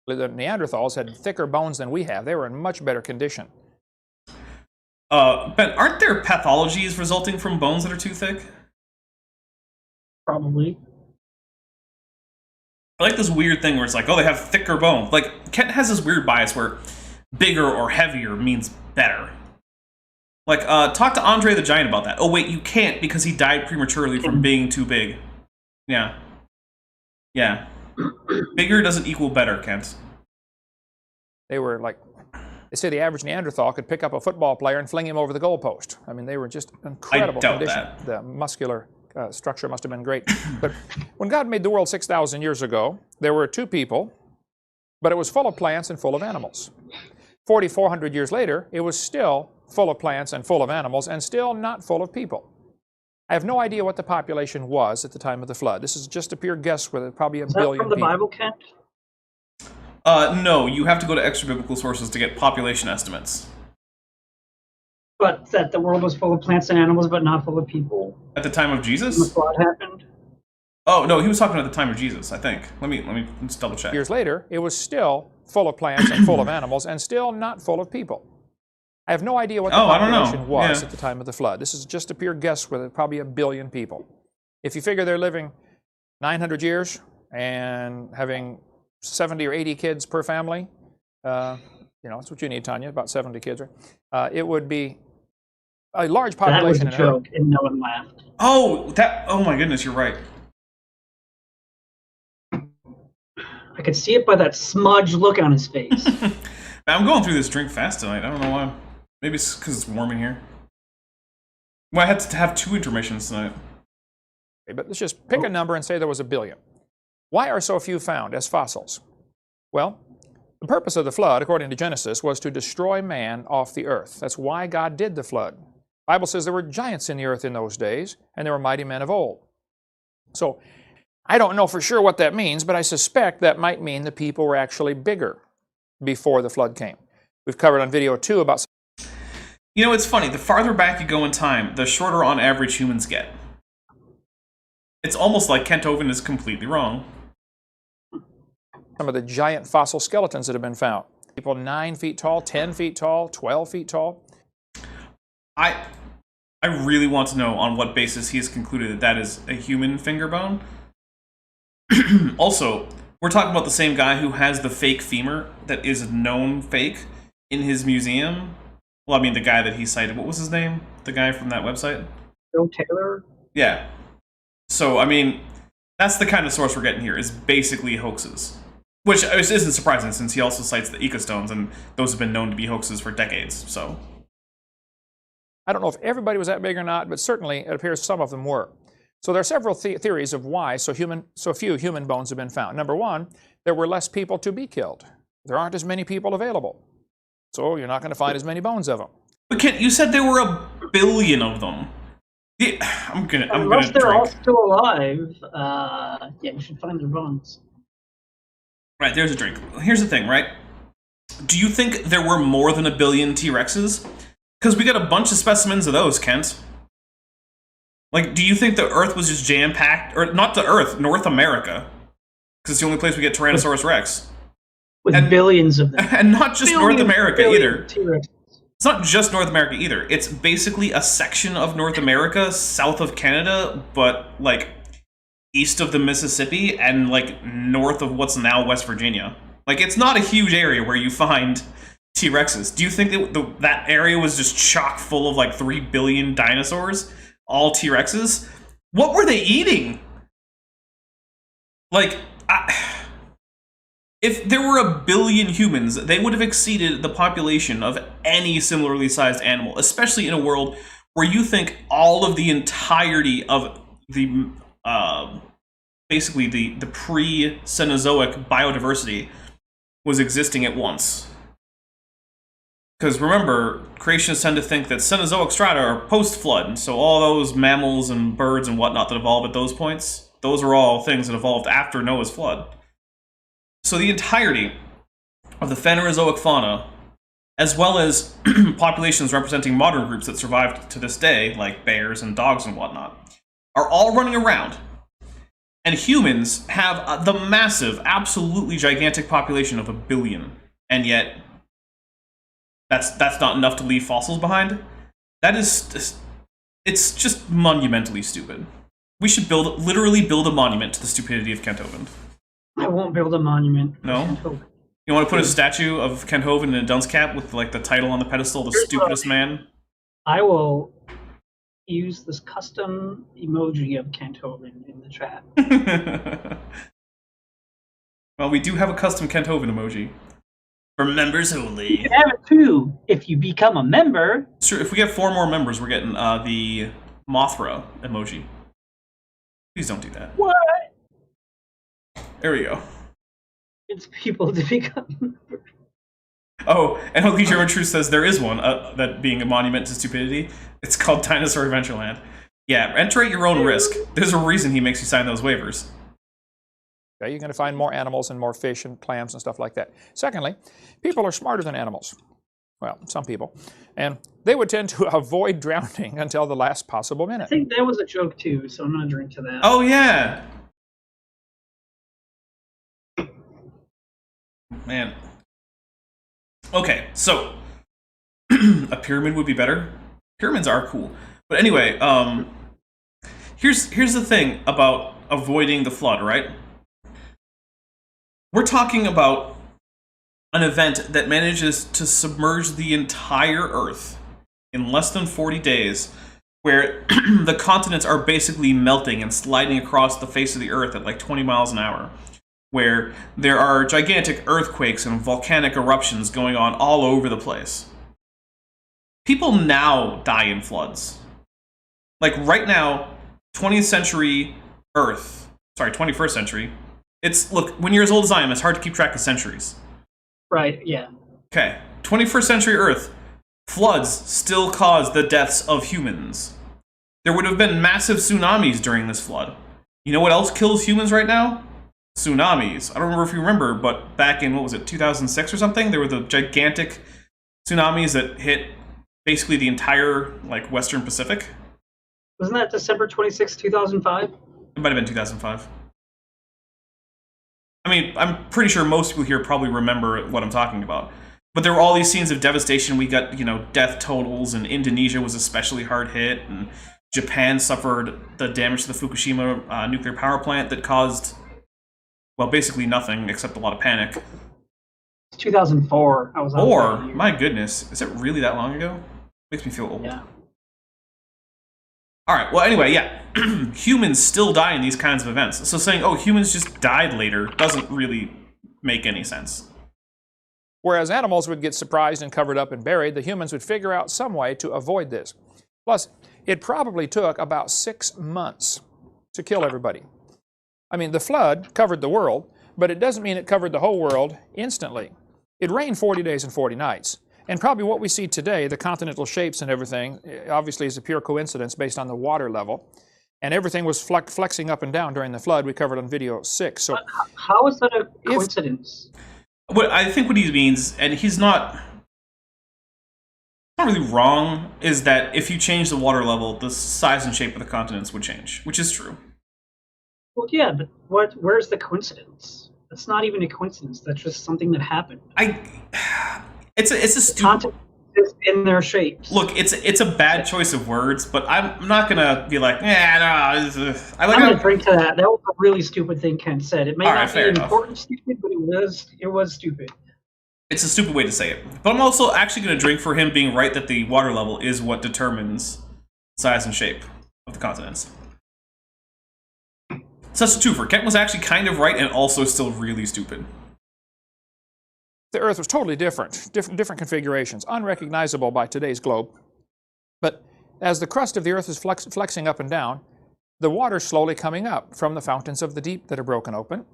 the Neanderthals had thicker bones than we have. They were in much better condition. Ben, aren't there pathologies resulting from bones that are too thick? Probably. I like this weird thing where it's like, oh, they have thicker bones. Like, Kent has this weird bias where bigger or heavier means better. Like, talk to Andre the Giant about that. Oh, wait, you can't because he died prematurely from being too big. Yeah. Yeah. Bigger doesn't equal better, Kent. They were like, they say the average Neanderthal could pick up a football player and fling him over the goalpost. I mean, they were just incredible I doubt condition. that. The muscular structure must have been great. But when God made the world 6,000 years ago, there were two people, but it was full of plants and full of animals. 4,400 years later, it was still full of plants and full of animals and still not full of people. I have no idea what the population was at the time of the flood. This is just a pure guess with probably a Is that billion from the people. Bible, Kent? No, you have to go to extra biblical sources to get population estimates. But that the world was full of plants and animals, but not full of people. At the time of When the Jesus? flood happened. Oh, no, he was talking at the time of Jesus, I think. Let me just double check. Years later, it was still full of plants and full of animals, and still not full of people. I have no idea what the I don't know. population was Yeah. at the time of the flood. This is just a pure guess with probably 1 billion people. If you figure they're living 900 years and having 70 or 80 kids per family, you know, that's what you need, Tanya, about 70 kids, right? It would be a large population. That was a joke, and no one laughed. Oh, oh my goodness, you're right. I could see it by that smudge look on his face. I'm going through this drink fast tonight. I don't know why. Maybe it's because it's warm in here. Well, I had to have 2 intermissions tonight. Okay, but let's just pick a number and say there was 1 billion. Why are so few found as fossils? Well, the purpose of the flood, according to Genesis, was to destroy man off the earth. That's why God did the flood. The Bible says there were giants in the earth in those days, and there were mighty men of old. So, I don't know for sure what that means, but I suspect that might mean the people were actually bigger before the flood came. We've covered on video 2 about... You know, it's funny. The farther back you go in time, the shorter on average humans get. It's almost like Kent Hovind is completely wrong. Some of the giant fossil skeletons that have been found. People 9 feet tall, 10 feet tall, 12 feet tall. I really want to know on what basis he has concluded that that is a human finger bone. Also, we're talking about the same guy who has the fake femur that is known fake in his museum. Well, I mean, the guy that he cited. What was his name? The guy from that website? Joe Taylor? Yeah. So, I mean, that's the kind of source we're getting here, is basically hoaxes. Which isn't surprising, since he also cites the ecostones, and those have been known to be hoaxes for decades, so... I don't know if everybody was that big or not, but certainly it appears some of them were. So there are several theories of why so few human bones have been found. Number one, there were less people to be killed. There aren't as many people available. So you're not going to find as many bones of them. But Kent, you said there were 1 billion of them. Yeah, I'm gonna Unless they're drink. all still alive, yeah, we should find their bones. Right, there's a drink. Here's the thing, right? Do you think there were more than 1 billion T-Rexes? Because we got a bunch of specimens of those, Kent. Like, do you think the Earth was just jam-packed? Or, not the Earth, North America. Because it's the only place we get Tyrannosaurus Rex. With billions of them. And not just North America either. T-Rex. It's not just North America either. It's basically a section of North America, south of Canada, but, like, east of the Mississippi, and, like, north of what's now West Virginia. Like, it's not a huge area where you find T-Rexes. Do you think that that area was just chock full of, like, 3 billion dinosaurs? All T-Rexes? What were they eating? Like, if there were 1 billion humans, they would have exceeded the population of any similarly sized animal, especially in a world where you think all of the entirety of the, basically the pre-Cenozoic biodiversity was existing at once. Because remember, creationists tend to think that Cenozoic strata are post-flood, so all those mammals and birds and whatnot that evolved at those points, those are all things that evolved after Noah's flood. So the entirety of the Phanerozoic fauna, as well as populations representing modern groups that survived to this day, like bears and dogs and whatnot, are all running around. And humans have the massive, absolutely gigantic population of 1 billion, and yet that's not enough to leave fossils behind. That is, it's just monumentally stupid. We should literally build a monument to the stupidity of Kent Hovind. I won't build a monument. No? You want to put a statue of Kent Hovind in a dunce cap with, like, the title on the pedestal, the stupidest man? I will use this custom emoji of Kent Hovind in the chat. Well, we do have a custom Kent Hovind emoji. For members only. You can have it too if you become a member. Sure, if we get 4 more members, we're getting the Mothra emoji. Please don't do that. What? There we go. It's people to become members. Oh, and Hoagie German Truth says there is one, that being a monument to stupidity. It's called Dinosaur Adventureland. Yeah, enter at your own risk. There's a reason he makes you sign those waivers. Okay, you're going to find more animals and more fish and clams and stuff like that. Secondly, people are smarter than animals. Well, some people. And they would tend to avoid drowning until the last possible minute. I think that was a joke too, so I'm going to drink to that. Oh, yeah! Man, Okay, so a pyramid would be better. Pyramids are cool, but anyway, here's the thing about avoiding the flood, right? We're talking about an event that manages to submerge the entire Earth in less than 40 days, where the continents are basically melting and sliding across the face of the Earth at like 20 miles an hour, where there are gigantic earthquakes and volcanic eruptions going on all over the place. People now die in floods. Like right now, 20th century Earth, sorry, 21st century, look, when you're as old as I am, it's hard to keep track of centuries. Right, yeah. Okay, 21st century Earth, floods still cause the deaths of humans. There would have been massive tsunamis during this flood. You know what else kills humans right now? Tsunamis. I don't remember if you remember, but back in, what was it, 2006 or something? There were the gigantic tsunamis that hit basically the entire, like, Western Pacific. Wasn't that December 26, 2005? It might have been 2005. I mean, I'm pretty sure most people here probably remember what I'm talking about. But there were all these scenes of devastation. We got, death totals, and Indonesia was especially hard hit, and Japan suffered the damage to the Fukushima nuclear power plant that caused, well, basically nothing except a lot of panic. It's 2004. I was on My goodness. Is it really that long ago? Makes me feel old. Yeah. Alright, well, anyway, yeah. Humans still die in these kinds of events. So saying, oh, humans just died later doesn't really make any sense. Whereas animals would get surprised and covered up and buried, the humans would figure out some way to avoid this. Plus, it probably took about 6 months to kill everybody. I mean, the flood covered the world, but it doesn't mean it covered the whole world instantly. It rained 40 days and 40 nights. And probably what we see today, the continental shapes and everything, obviously is a pure coincidence based on the water level. And everything was flexing up and down during the flood. We covered on video 6. So, how is that a coincidence? I think what he means, and he's not really wrong, is that if you change the water level, the size and shape of the continents would change, which is true. Well, yeah, but where's the coincidence? That's not even a coincidence. That's just something that happened. It's a stupid. Is in their shapes. Look, it's a bad choice of words, but I'm not gonna be like, yeah, no. I'm gonna drink to that. That was a really stupid thing Kent said. It may not be important stupid, but it was stupid. It's a stupid way to say it. But I'm also actually gonna drink for him being right that the water level is what determines size and shape of the continents. So that's a twofer. Kent was actually kind of right and also still really stupid. the Earth was totally different configurations, unrecognizable by today's globe. But as the crust of the Earth is flexing up and down, the water's slowly coming up from the fountains of the deep that are broken open.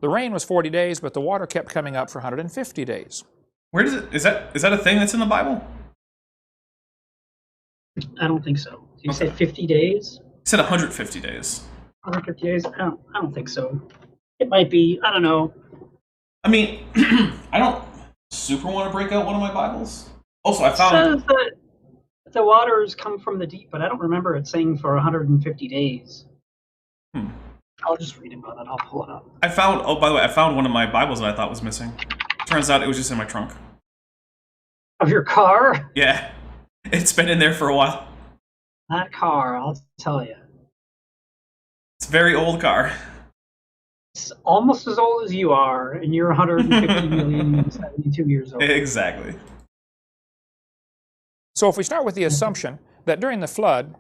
The rain was 40 days, but the water kept coming up for 150 days. Where does it, is that a thing that's in the Bible? I don't think so. Did you say 50 days? It said 150 days. 150 days? I don't think so. It might be. I don't know. I mean, I don't super want to break out one of my Bibles. Also, I found... It says that the waters come from the deep, but I don't remember it saying for 150 days. I'll just read about it. I'll pull it up. I found... Oh, by the way, I found one of my Bibles that I thought was missing. Turns out it was just in my trunk. Of your car? Yeah. It's been in there for a while. That car, I'll tell you. It's a very old car. It's almost as old as you are, and you're 150,072 years old. Exactly. So if we start with the assumption that during the flood,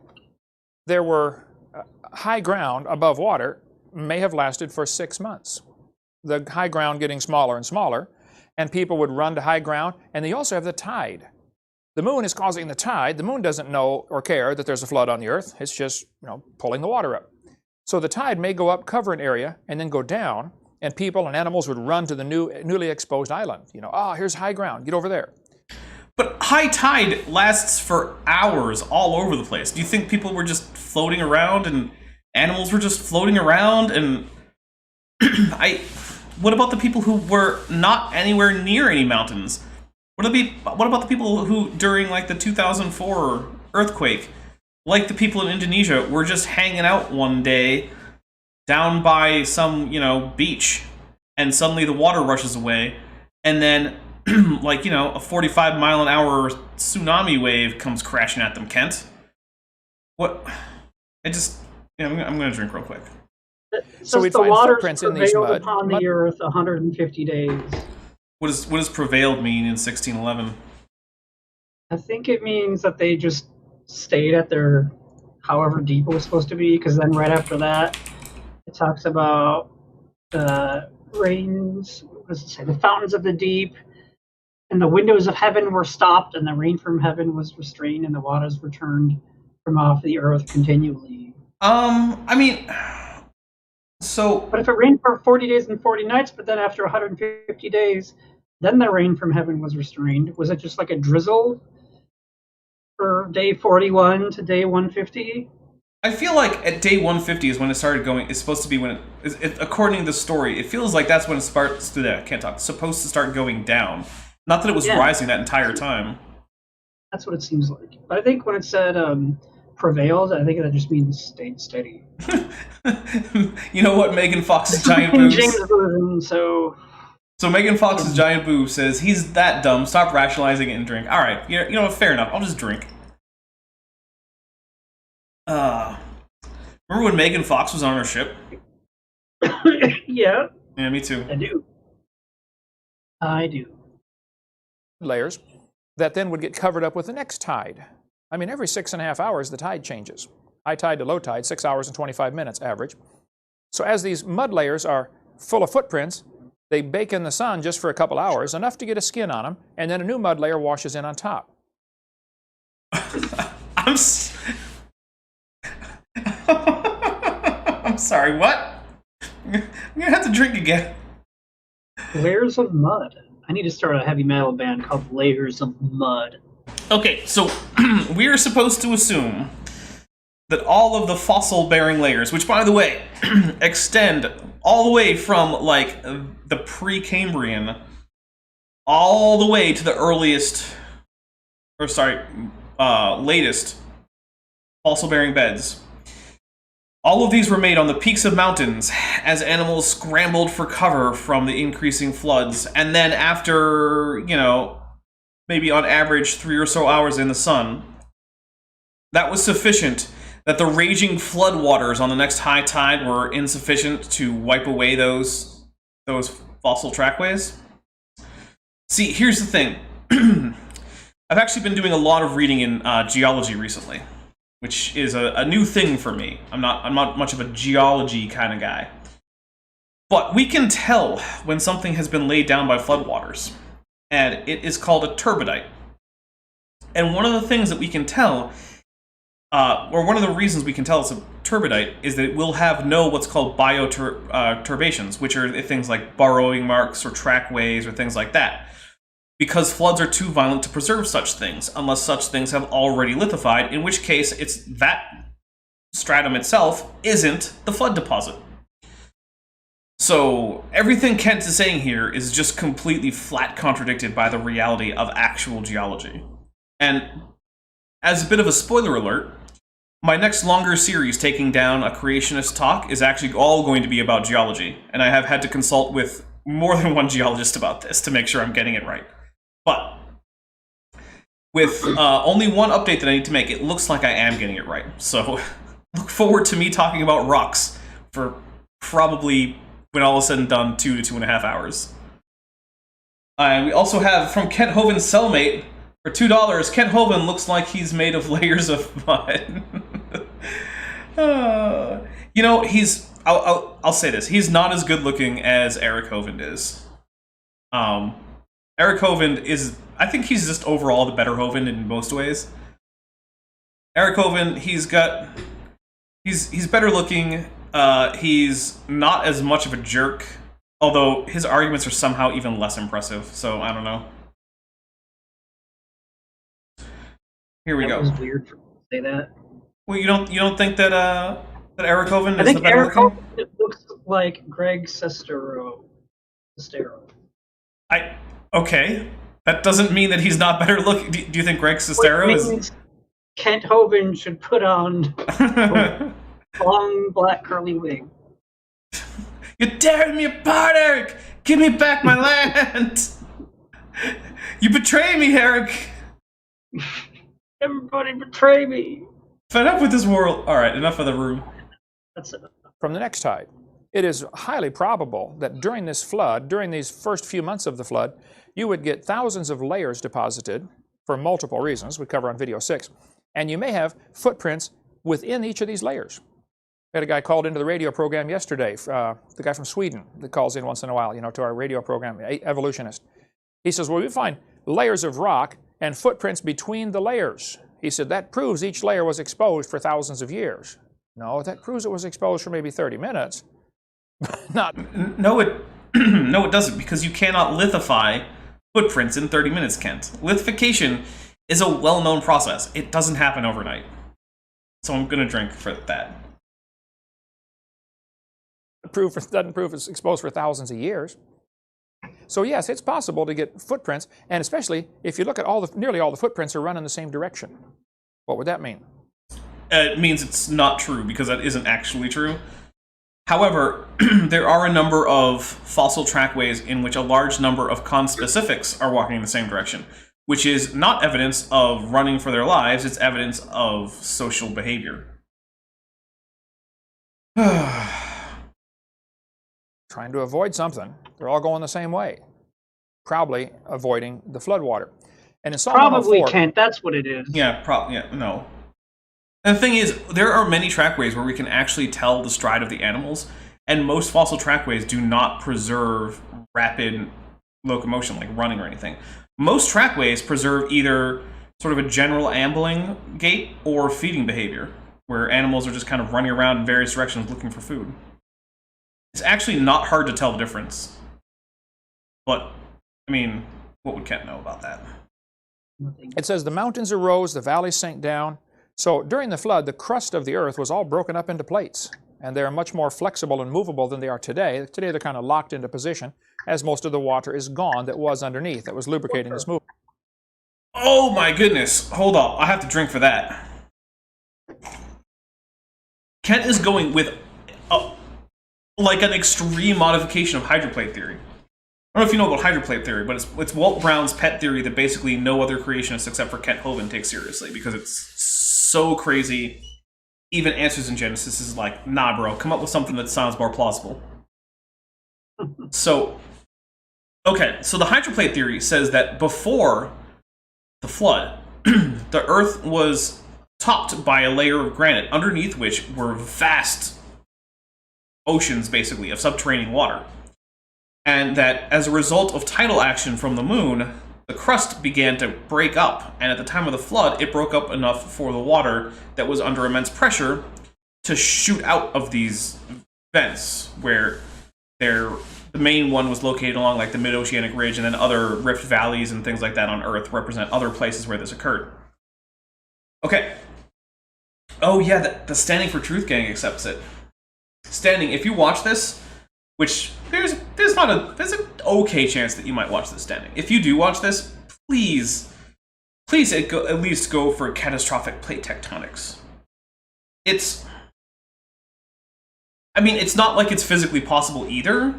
there were high ground above water may have lasted for 6 months. The high ground getting smaller and smaller, and people would run to high ground, and they also have the tide. The moon is causing the tide. The moon doesn't know or care that there's a flood on the Earth. It's just, pulling the water up. So the tide may go up, cover an area, and then go down, and people and animals would run to the newly exposed island. Here's high ground, get over there. But high tide lasts for hours all over the place. Do you think people were just floating around and animals were just floating around? And what about the people who were not anywhere near any mountains? What about the people who, during like the 2004 earthquake, like the people in Indonesia, were just hanging out one day down by some, beach, and suddenly the water rushes away, and then like, you know, a 45-mile-an-hour tsunami wave comes crashing at them, Kent. What? I just... Yeah, I'm going to drink real quick. So we'd the find waters footprints in these prevailed mud. upon the earth 150 days. What does prevailed mean in 1611? I think it means that they just stayed at their however deep it was supposed to be, because then right after that, it talks about rains. What does it say? The fountains of the deep and the windows of heaven were stopped, and the rain from heaven was restrained, and the waters returned from off the earth continually. I mean, so... But if it rained for 40 days and 40 nights, but then after 150 days, then the rain from heaven was restrained, was it just like a drizzle for day 41 to day 150? I feel like at day 150 is when it started going. It's supposed to be when according to the story, it feels like that's when it starts to that. I can't talk. Supposed to start going down. Not that it was rising that entire time. That's what it seems like. But I think when it said prevailed, I think that just means stayed steady. You know what? Megan Fox's giant boobs. James version, so Megan Fox's giant boob says he's that dumb. Stop rationalizing it and drink. All right, you know what? Fair enough. I'll just drink. Remember when Megan Fox was on her ship? Yeah. Yeah, me too. I do. Layers that then would get covered up with the next tide. I mean, every 6.5 hours, the tide changes. High tide to low tide, 6 hours and 25 minutes average. So as these mud layers are full of footprints, they bake in the sun just for a couple hours, enough to get a skin on them, and then a new mud layer washes in on top. I'm sorry, what? I'm gonna have to drink again. Layers of mud. I need to start a heavy metal band called Layers of Mud. Okay, so we are supposed to assume that all of the fossil-bearing layers, which, by the way, extend all the way from, like, the pre-Cambrian all the way to the latest fossil-bearing beds. All of these were made on the peaks of mountains as animals scrambled for cover from the increasing floods, and then after, you know, maybe on average 3 or so hours in the sun, that was sufficient that the raging flood waters on the next high tide were insufficient to wipe away those fossil trackways. See, here's the thing. I've actually been doing a lot of reading in geology recently, which is a new thing for me. I'm not much of a geology kind of guy. But we can tell when something has been laid down by floodwaters, and it is called a turbidite. And one of the things that we can tell, or one of the reasons we can tell it's a turbidite, is that it will have no what's called bioturbations, which are things like burrowing marks or trackways or things like that. Because floods are too violent to preserve such things, unless such things have already lithified, in which case it's that stratum itself isn't the flood deposit. So everything Kent is saying here is just completely flat contradicted by the reality of actual geology. And as a bit of a spoiler alert, my next longer series taking down a creationist talk is actually all going to be about geology, and I have had to consult with more than one geologist about this to make sure I'm getting it right. But with only one update that I need to make, it looks like I am getting it right. So look forward to me talking about rocks for probably, when all is said and done, 2 to 2.5 hours. We also have from Kent Hovind's cellmate for $2. Kent Hovind looks like he's made of layers of mud. You know, I'll say this: he's not as good looking as Eric Hovind is. Eric Hovind is, I think he's just overall the better Hovind in most ways. Eric Hovind, he's better looking. He's not as much of a jerk, although his arguments are somehow even less impressive. So I don't know. Here we go. That was weird for me to say that. Well, you don't think that Eric Hovind is I think the better Eric looking? Hovind looks like Greg Sestero. Okay. That doesn't mean that he's not better looking. Do you think Greg Sestero is? Kent Hovind should put on a long black curly wig. You're tearing me apart, Eric! Give me back my land! You betray me, Eric! Everybody betray me. Fed up with this world. Alright, enough of the room. That's it. From the next tide. It is highly probable that during this flood, during these first few months of the flood, you would get thousands of layers deposited for multiple reasons we cover on video 6. And you may have footprints within each of these layers. We had a guy called into the radio program yesterday, the guy from Sweden that calls in once in a while, to our radio program, evolutionist. He says, well, we find layers of rock and footprints between the layers. He said, that proves each layer was exposed for thousands of years. No, that proves it was exposed for maybe 30 minutes. No, it doesn't, because you cannot lithify footprints in 30 minutes, Kent. Lithification is a well-known process. It doesn't happen overnight. So I'm going to drink for that. Doesn't prove it's exposed for thousands of years. So yes, it's possible to get footprints, and especially if you look at nearly all the footprints are run in the same direction. What would that mean? It means it's not true, because that isn't actually true. However, there are a number of fossil trackways in which a large number of conspecifics are walking in the same direction, which is not evidence of running for their lives, it's evidence of social behavior. Trying to avoid something. They're all going the same way. Probably avoiding the floodwater. And in Psalm Probably 104, Kent, that's what it is. Yeah, no. And the thing is, there are many trackways where we can actually tell the stride of the animals, and most fossil trackways do not preserve rapid locomotion, like running or anything. Most trackways preserve either sort of a general ambling gait or feeding behavior, where animals are just kind of running around in various directions looking for food. It's actually not hard to tell the difference. But, I mean, what would Kent know about that? it says the mountains arose, the valleys sank down. So during the flood, the crust of the earth was all broken up into plates, and they're much more flexible and movable than they are today. Today they're kind of locked into position, as most of the water is gone that was underneath, that was lubricating this movement. Oh my goodness, hold up, I have to drink for that. Kent is going with like an extreme modification of hydroplate theory. I don't know if you know about hydroplate theory, but it's Walt Brown's pet theory that basically no other creationist except for Kent Hovind takes seriously, because it's so crazy. Even Answers in Genesis is like, nah bro, come up with something that sounds more plausible. So, okay, so the hydroplate theory says that before the flood, the Earth was topped by a layer of granite, underneath which were vast oceans, basically, of subterranean water. And that as a result of tidal action from the moon, the crust began to break up, and at the time of the flood, it broke up enough for the water that was under immense pressure to shoot out of these vents, where the main one was located along like the mid-oceanic ridge, and then other rift valleys and things like that on Earth represent other places where this occurred. Okay. Oh yeah, the Standing for Truth gang accepts it. Standing, if you watch this, which there's an okay chance that you might watch this, Standing. If you do watch this, please at least go for catastrophic plate tectonics. It's not like it's physically possible either,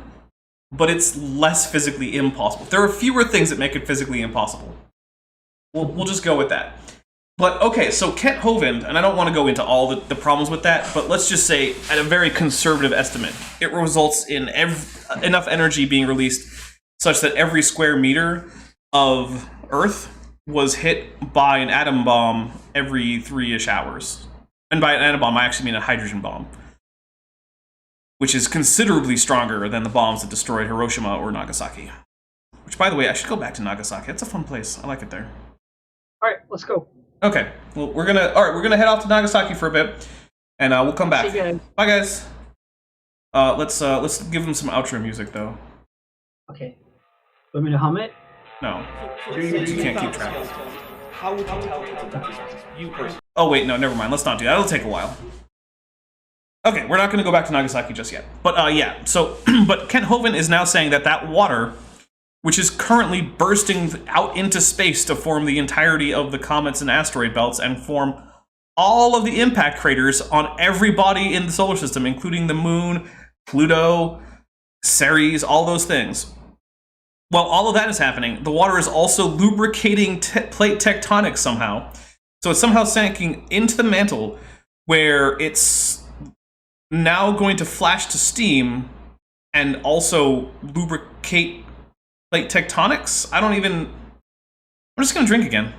but it's less physically impossible. There are fewer things that make it physically impossible. We'll just go with that. But, okay, so Kent Hovind, and I don't want to go into all the problems with that, but let's just say, at a very conservative estimate, it results in enough energy being released such that every square meter of Earth was hit by an atom bomb every 3-ish hours. And by an atom bomb, I actually mean a hydrogen bomb, which is considerably stronger than the bombs that destroyed Hiroshima or Nagasaki. Which, by the way, I should go back to Nagasaki. It's a fun place. I like it there. All right, let's go. Okay, well, we're gonna head off to Nagasaki for a bit, and we'll come back. See you guys. Bye, guys. Let's give them some outro music, though. Okay. Want me to hum it? No, So you can't keep track. How would you tell it's a dinosaur? You personally. Oh wait, no, never mind. Let's not do that. It'll take a while. Okay, we're not gonna go back to Nagasaki just yet. But yeah, so but Kent Hovind is now saying that water, which is currently bursting out into space to form the entirety of the comets and asteroid belts and form all of the impact craters on every body in the solar system, including the moon, Pluto, Ceres, all those things. while all of that is happening, the water is also lubricating plate tectonics somehow. So it's somehow sinking into the mantle where it's now going to flash to steam and also lubricate plate tectonics? I'm just going to drink again.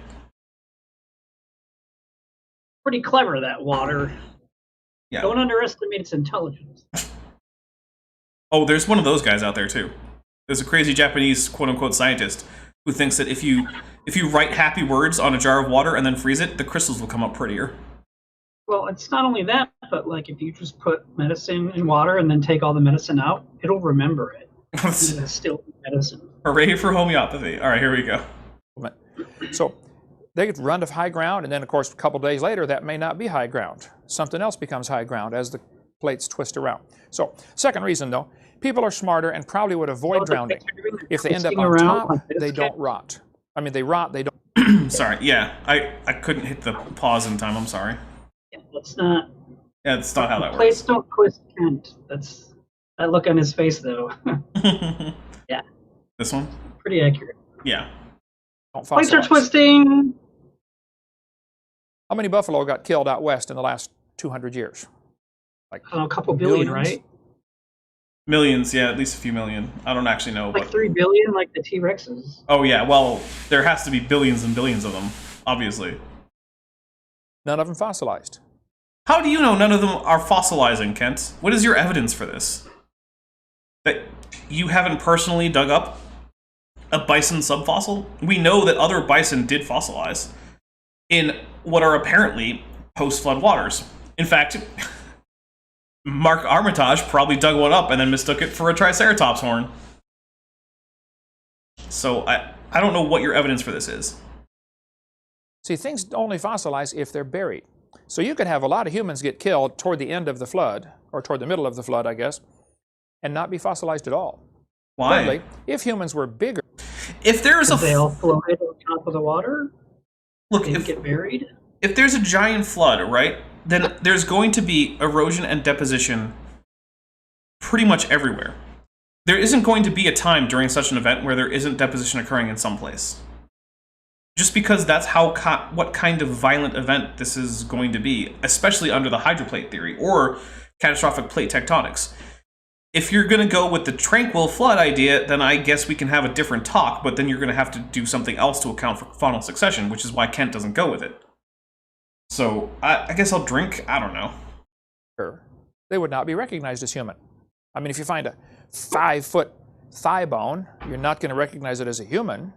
Pretty clever, that water. Yeah. Don't underestimate its intelligence. Oh, there's one of those guys out there too. There's a crazy Japanese quote-unquote scientist who thinks that if you write happy words on a jar of water and then freeze it, the crystals will come up prettier. Well, it's not only that, but like if you just put medicine in water and then take all the medicine out, it'll remember it. It's still medicine. Hooray for homeopathy. All right, here we go. So they get run to high ground, and then, of course, a couple days later, that may not be high ground. Something else becomes high ground as the plates twist around. So, second reason, though, people are smarter and probably would avoid drowning. If they end up on top, they don't rot. I mean, they rot, they don't. Sorry, yeah. I couldn't hit the pause in time, I'm sorry. Yeah, that's not... Yeah, that's not how that works. Plates don't twist Kent. That's... That look on his face, though. Yeah. This one? Pretty accurate. Yeah. Plates are twisting! How many buffalo got killed out west in the last 200 years? Like a couple billion, right? Millions, yeah, at least a few million. I don't actually know. Like 3 billion, like the T-Rexes. Oh yeah, well, there has to be billions and billions of them, obviously. None of them fossilized. How do you know none of them are fossilizing, Kent? What is your evidence for this? That you haven't personally dug up a bison subfossil? We know that other bison did fossilize in what are apparently post-flood waters. In fact, Mark Armitage probably dug one up and then mistook it for a Triceratops horn. So I don't know what your evidence for this is. See, things only fossilize if they're buried. So you could have a lot of humans get killed toward the end of the flood, or toward the middle of the flood, I guess, and not be fossilized at all. Why? Thirdly, if humans were bigger... If there's they all floated on top of the water? Look, they didn't get buried? If there's a giant flood, right, then there's going to be erosion and deposition pretty much everywhere. There isn't going to be a time during such an event where there isn't deposition occurring in some place. Just because that's what kind of violent event this is going to be, especially under the hydroplate theory or catastrophic plate tectonics. If you're going to go with the tranquil flood idea, then I guess we can have a different talk, but then you're going to have to do something else to account for faunal succession, which is why Kent doesn't go with it. So, I guess I'll drink, I don't know. Sure. They would not be recognized as human. I mean, if you find a 5-foot thigh bone, you're not going to recognize it as a human.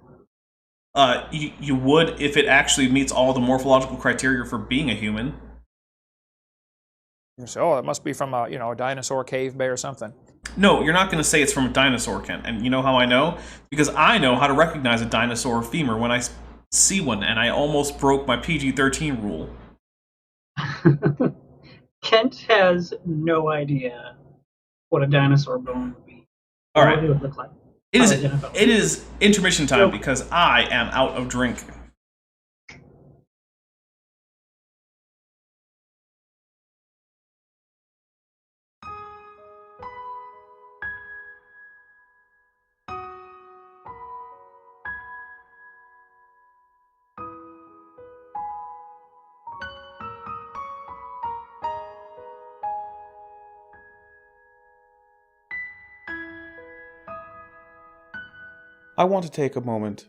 You would if it actually meets all the morphological criteria for being a human. You say, oh, it must be from a, a dinosaur cave bay or something. No, you're not going to say it's from a dinosaur, Kent. And you know how I know? Because I know how to recognize a dinosaur femur when I see one, and I almost broke my PG-13 rule. Kent has no idea what a dinosaur bone would be. All right. What it would look like. It is intermission time because I am out of drink. I want to take a moment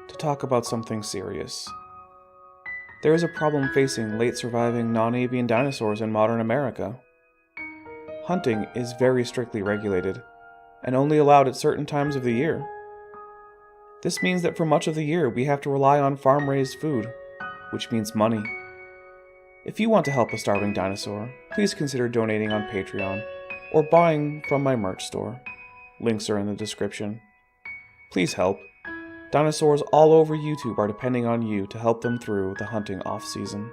to talk about something serious. There is a problem facing late surviving non-avian dinosaurs in modern America. Hunting is very strictly regulated, and only allowed at certain times of the year. This means that for much of the year we have to rely on farm-raised food, which means money. If you want to help a starving dinosaur, please consider donating on Patreon, or buying from my merch store. Links are in the description. Please help. Dinosaurs all over YouTube are depending on you to help them through the hunting off-season.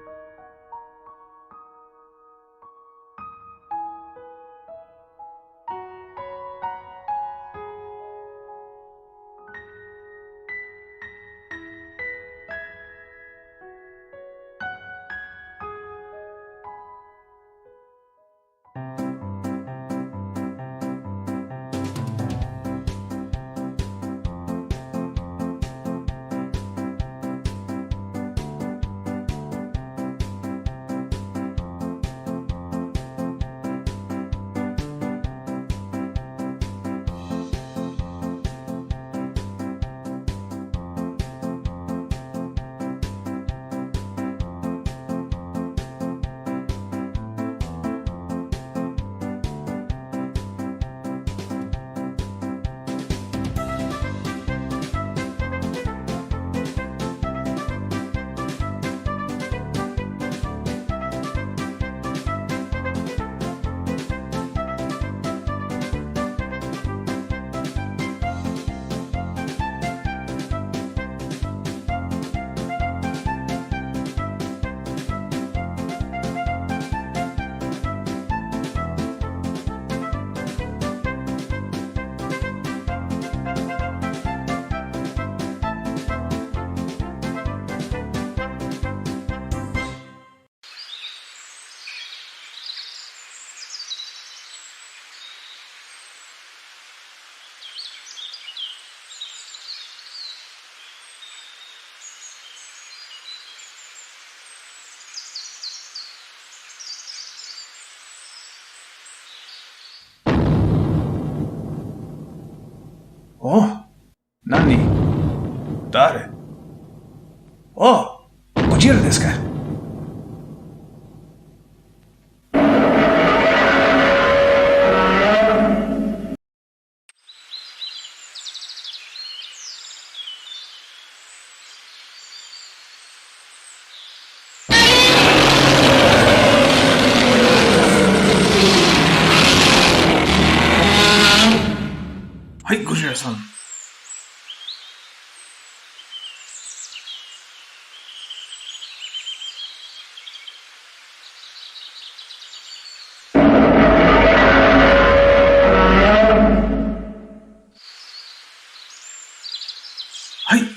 Oh, Nani? Dare? Oh, Gojira desu ka? Hi, Gojira-san. Hi.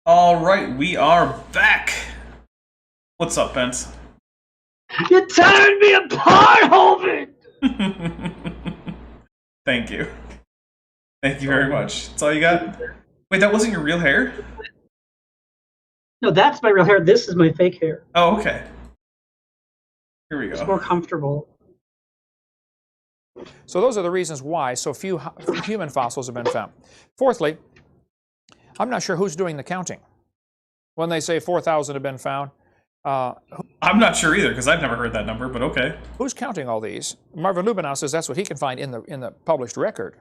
All right, we are back. What's up, Bent? You tearing me apart, Hovind! Thank you. Thank you very much. That's all you got? Wait, that wasn't your real hair? No, that's my real hair. This is my fake hair. Oh, okay. Here we It's go. more comfortable. So those are the reasons why so few human fossils have been found. Fourthly, I'm not sure who's doing the counting. When they say 4,000 have been found, I'm not sure either, because I've never heard that number, but okay. who's counting all these? Marvin Lubenow says that's what he can find in the published record.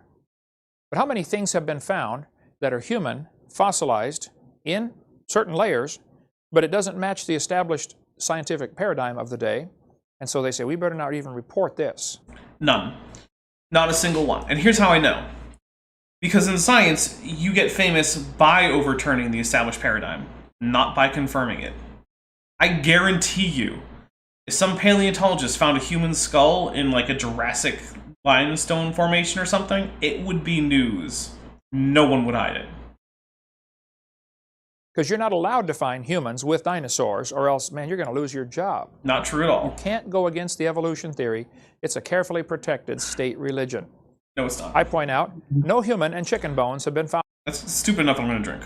But how many things have been found that are human, fossilized, in certain layers, but it doesn't match the established scientific paradigm of the day, and so they say, we better not even report this. None. Not a single one. And here's how I know. Because in science, you get famous by overturning the established paradigm, not by confirming it. I guarantee you, if some paleontologist found a human skull in like a Jurassic limestone formation or something, it would be news. No one would hide it. Because you're not allowed to find humans with dinosaurs, or else, man, you're going to lose your job. Not true at all. You can't go against the evolution theory. It's a carefully protected state religion. No, it's not. I point out, no human and chicken bones have been found That's stupid enough I'm going to drink.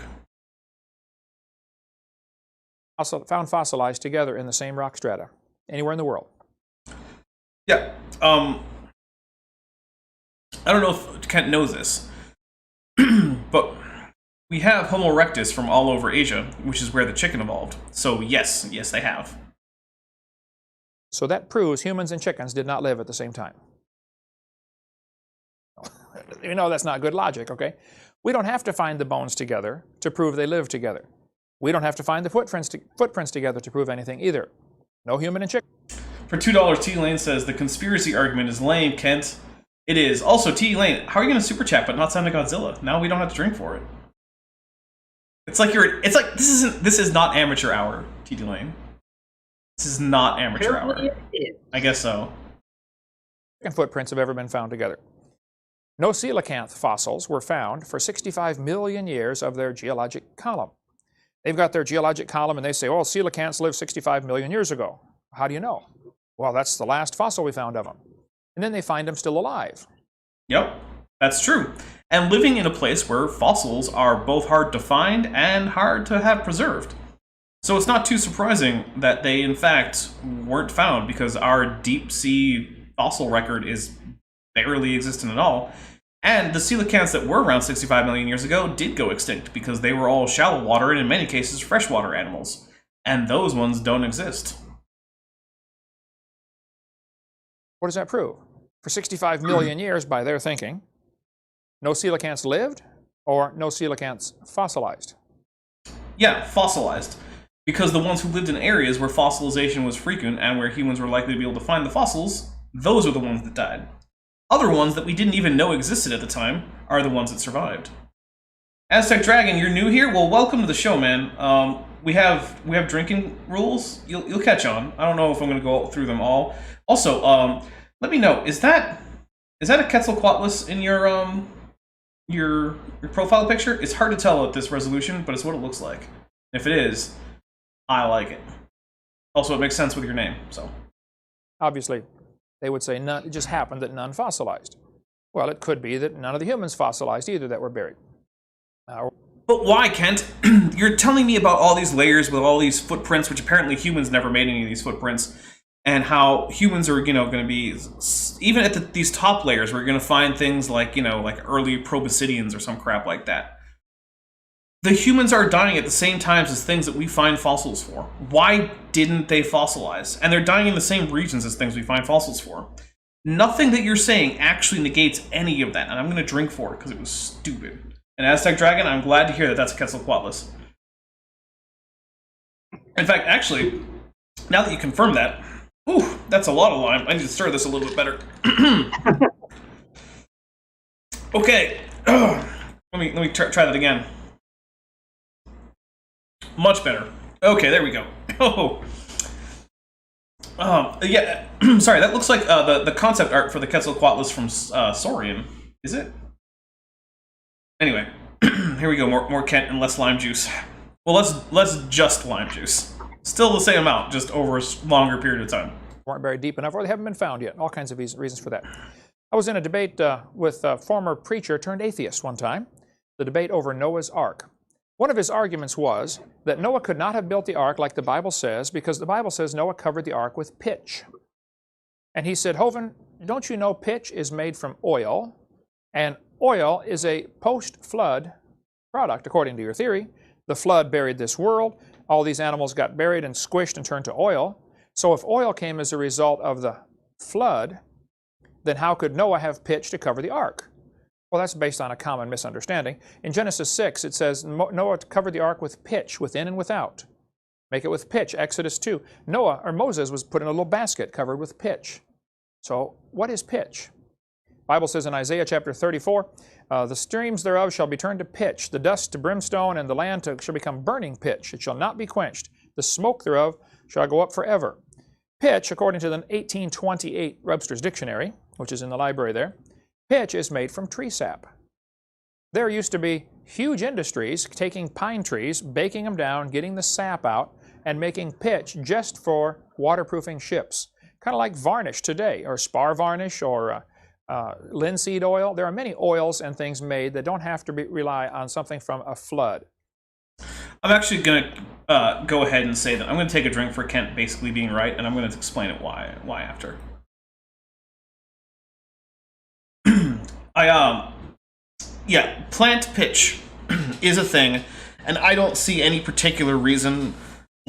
fossilized together in the same rock strata anywhere in the world. Yeah. I don't know if Kent knows this, but we have Homo erectus from all over Asia, which is where the chicken evolved. So yes, they have. So that proves humans and chickens did not live at the same time. You know, that's not good logic, okay? We don't have to find the bones together to prove they live together. We don't have to find the footprints together to prove anything either. No human and chicken. For $2, T Lane says the conspiracy argument is lame, Kent. It is. Also, T Lane, how are you going to super chat but not sound like Godzilla? Now we don't have to drink for it. It's like this is not amateur hour, T Lane. This is not amateur hour. I guess so. Footprints have ever been found together. No coelacanth fossils were found for 65 million years of their geologic column. They've got their geologic column and they say, oh, coelacanths lived 65 million years ago. How do you know? Well, that's the last fossil we found of them. And then they find them still alive. Yep, that's true. And living in a place where fossils are both hard to find and hard to have preserved. So it's not too surprising that they, in fact, weren't found, because our deep-sea fossil record is barely existent at all. And the coelacanths that were around 65 million years ago did go extinct, because they were all shallow water and, in many cases, freshwater animals. And those ones don't exist. What does that prove? For 65 million years, by their thinking, no coelacanths lived, or no coelacanths fossilized? Yeah, fossilized. Because the ones who lived in areas where fossilization was frequent and where humans were likely to be able to find the fossils, those are the ones that died. Other ones that we didn't even know existed at the time are the ones that survived. Aztec Dragon, you're new here? Well, welcome to the show, man. We have drinking rules. You'll catch on. I don't know if I'm going to go through them all. Also, let me know, is that a Quetzalcoatlus in your profile picture? It's hard to tell at this resolution, but it's what it looks like. If it is, I like it. Also, it makes sense with your name, so. Obviously, they would say none, it just happened that none fossilized. Well, it could be that none of the humans fossilized either that were buried. But why, Kent? You're telling me about all these layers with all these footprints, which apparently humans never made any of these footprints, and how humans are, going to be, even at these top layers, we're going to find things like, like early proboscideans or some crap like that. The humans are dying at the same times as things that we find fossils for. Why didn't they fossilize? And they're dying in the same regions as things we find fossils for. Nothing that you're saying actually negates any of that, and I'm going to drink for it because it was stupid. And Aztec Dragon, I'm glad to hear that that's Quetzalcoatlus. In fact, actually, now that you confirm that, ooh, that's a lot of lime. I need to stir this a little bit better. Okay, let me try that again. Much better. Okay, there we go. Yeah. Sorry, that looks like the concept art for the Quetzalcoatlus from Saurian. Is it? Anyway, here we go. More Kent and less lime juice. Well, let's just lime juice. Still the same amount, just over a longer period of time. Weren't buried deep enough, or they haven't been found yet. All kinds of reasons for that. I was in a debate with a former preacher turned atheist one time. The debate over Noah's Ark. One of his arguments was that Noah could not have built the ark like the Bible says because the Bible says Noah covered the ark with pitch. And he said, Hovind, don't you know pitch is made from oil, and oil is a post-flood product, according to your theory. The flood buried this world. All these animals got buried and squished and turned to oil. So if oil came as a result of the flood, then how could Noah have pitch to cover the ark? Well, that's based on a common misunderstanding. In Genesis 6, it says Noah covered the ark with pitch, within and without. Make it with pitch. Exodus 2. Moses was put in a little basket covered with pitch. So what is pitch? The Bible says in Isaiah chapter 34, the streams thereof shall be turned to pitch, the dust to brimstone, and the land shall become burning pitch. It shall not be quenched. The smoke thereof shall go up forever. Pitch, according to the 1828 Webster's Dictionary, which is in the library there, pitch is made from tree sap. There used to be huge industries taking pine trees, baking them down, getting the sap out, and making pitch just for waterproofing ships. Kind of like varnish today, or spar varnish, or linseed oil. There are many oils and things made that don't have to rely on something from a flood. I'm actually going to go ahead and say that I'm going to take a drink for Kent basically being right, and I'm going to explain it why after. Yeah, plant pitch is a thing, and I don't see any particular reason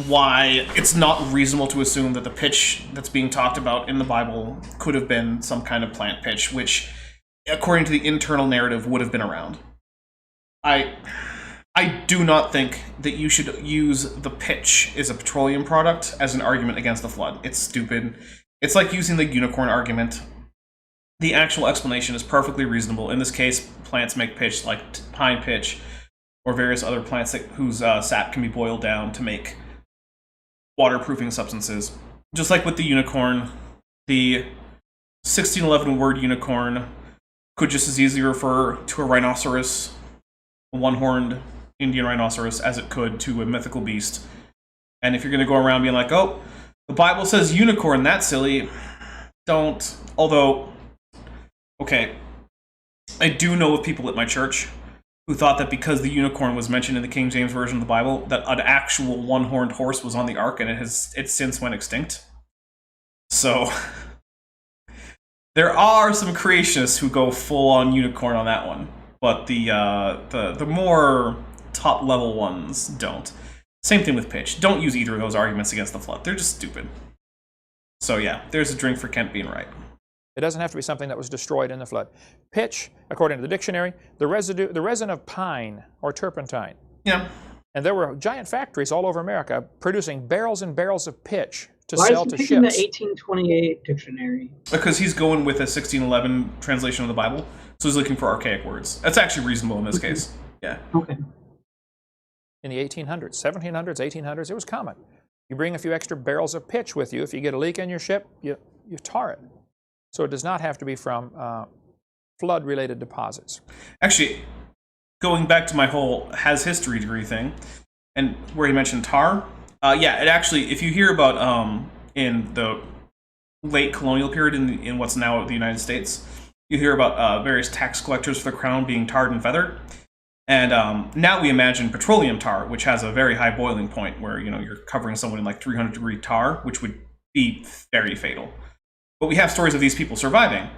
why it's not reasonable to assume that the pitch that's being talked about in the Bible could have been some kind of plant pitch, which, according to the internal narrative, would have been around. I do not think that you should use the pitch as a petroleum product as an argument against the flood. It's stupid. It's like using the unicorn argument. The actual explanation is perfectly reasonable. In this case, plants make pitch like pine pitch or various other plants whose sap can be boiled down to make waterproofing substances. Just like with the unicorn, the 1611 word unicorn could just as easily refer to a rhinoceros, a one-horned Indian rhinoceros, as it could to a mythical beast. And if you're going to go around being like, oh, the Bible says unicorn, that's silly, don't. Although, okay, I do know of people at my church who thought that because the unicorn was mentioned in the King James Version of the Bible, that an actual one-horned horse was on the ark, and it's since went extinct. So there are some creationists who go full-on unicorn on that one, but the more top-level ones don't. Same thing with pitch. Don't use either of those arguments against the flood. They're just stupid. So yeah, there's a drink for Kent being right. It doesn't have to be something that was destroyed in the flood. Pitch, according to the dictionary, the resin of pine or turpentine. Yeah. And there were giant factories all over America producing barrels and barrels of pitch to Why sell is to he picking ships. the 1828 dictionary? Because he's going with a 1611 translation of the Bible, so he's looking for archaic words. That's actually reasonable in this case. Yeah. Okay. In the 1800s, 1700s, 1800s, it was common. You bring a few extra barrels of pitch with you. If you get a leak in your ship, you tar it. So it does not have to be from flood-related deposits. Actually, going back to my whole has history degree thing, and where he mentioned tar, yeah, it actually, if you hear about in the late colonial period in what's now the United States. You hear about various tax collectors for the crown being tarred and feathered. And now we imagine petroleum tar, which has a very high boiling point where, you know, you're covering someone in like 300-degree tar, which would be very fatal. But we have stories of these people surviving.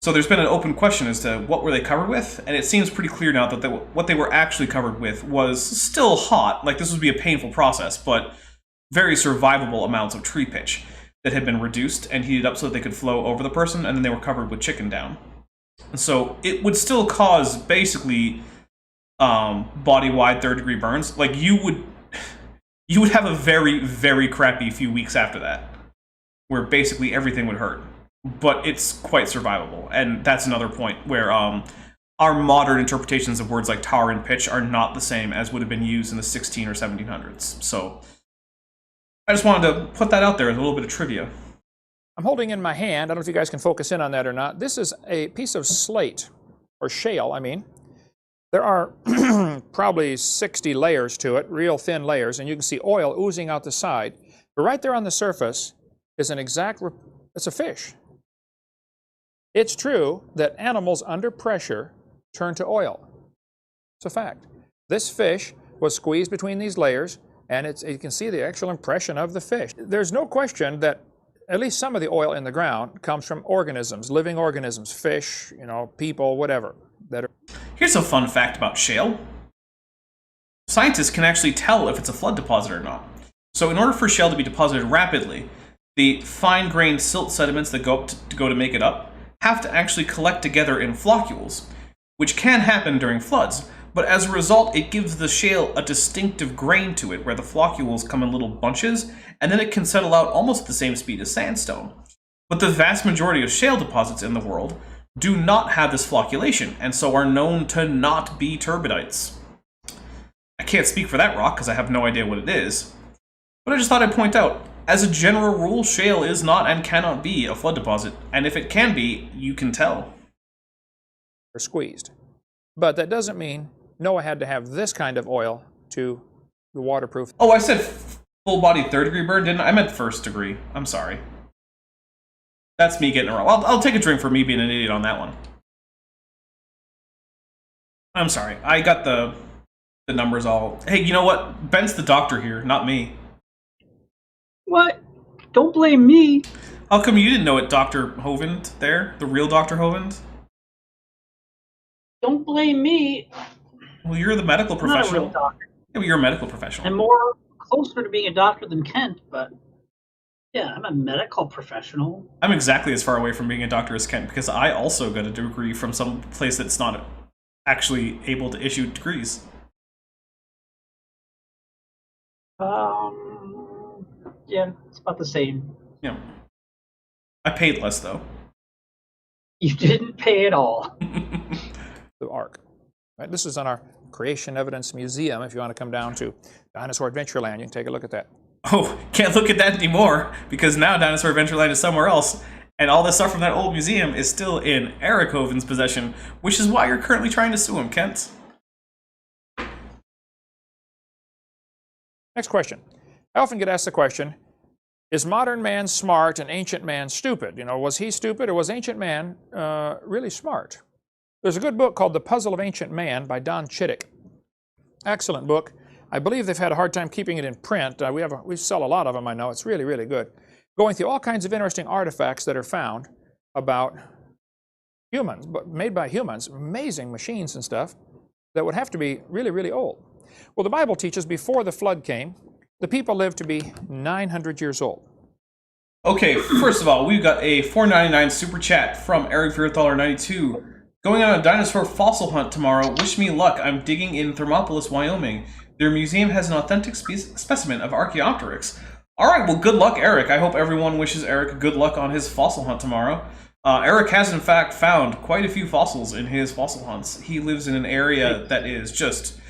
So there's been an open question as to what were they covered with, and it seems pretty clear now that what they were actually covered with was still hot. Like, this would be a painful process, but very survivable amounts of tree pitch that had been reduced and heated up so that they could flow over the person, and then they were covered with chicken down. And so it would still cause basically body-wide third-degree burns. Like, you would have a very, very crappy few weeks after that, where basically everything would hurt. But it's quite survivable, and that's another point where our modern interpretations of words like tar and pitch are not the same as would have been used in the 16 or 1700s. So I just wanted to put that out there as a little bit of trivia. I'm holding in my hand, I don't know if you guys can focus in on that or not. This is a piece of slate, or shale, I mean. There are probably 60 layers to it, real thin layers, and you can see oil oozing out the side. But right there on the surface is it's a fish. It's true that animals under pressure turn to oil. It's a fact. This fish was squeezed between these layers, and you can see the actual impression of the fish. There's no question that at least some of the oil in the ground comes from organisms, living organisms, fish, you know, people, whatever. Here's a fun fact about shale. Scientists can actually tell if it's a flood deposit or not. So in order for shale to be deposited rapidly, the fine-grained silt sediments that go to make it up have to actually collect together in floccules, which can happen during floods. But as a result, it gives the shale a distinctive grain to it, where the floccules come in little bunches, and then it can settle out almost at the same speed as sandstone. But the vast majority of shale deposits in the world do not have this flocculation, and so are known to not be turbidites. I can't speak for that rock because I have no idea what it is, but I just thought I'd point out, as a general rule, shale is not and cannot be a flood deposit, and if it can be, you can tell. They're squeezed. But that doesn't mean Noah had to have this kind of oil to be waterproof. Oh, I said full-body third-degree burn, didn't I? I meant first-degree. I'm sorry. That's me getting it wrong. I'll take a drink for me being an idiot on that one. I'm sorry. I got the numbers all... Hey, you know what? Ben's the doctor here, not me. What? Don't blame me. How come you didn't know it, Dr. Hovind there? The real Dr. Hovind? Don't blame me. Well, you're the medical I'm not a professional. real doctor. Yeah, well, you're a medical professional. I'm more closer to being a doctor than Kent, but yeah, I'm a medical professional. I'm exactly as far away from being a doctor as Kent, because I also got a degree from some place that's not actually able to issue degrees. Yeah, it's about the same. Yeah. I paid less, though. You didn't pay at all. The Ark. Right, this is on our Creation Evidence Museum. If you want to come down to Dinosaur Adventureland, you can take a look at that. Oh, can't look at that anymore, because now Dinosaur Adventureland is somewhere else, and all this stuff from that old museum is still in Eric Hovind's possession, which is why you're currently trying to sue him, Kent. Next question. I often get asked the question, is modern man smart and ancient man stupid? You know, was he stupid or was ancient man really smart? There's a good book called The Puzzle of Ancient Man by Don Chittick. Excellent book. I believe they've had a hard time keeping it in print. We sell a lot of them, I know. It's really, really good. Going through all kinds of interesting artifacts that are found about humans, but made by humans, amazing machines and stuff that would have to be really, really old. Well, the Bible teaches before the flood came, the people lived to be 900 years old. Okay, first of all, we've got a $4.99 super chat from Eric Vierthaler 92. Going on a dinosaur fossil hunt tomorrow. Wish me luck. I'm digging in Thermopolis, Wyoming. Their museum has an authentic specimen of Archaeopteryx. All right, well, good luck, Eric. I hope everyone wishes Eric good luck on his fossil hunt tomorrow. Eric has, in fact, found quite a few fossils in his fossil hunts. He lives in an area that is just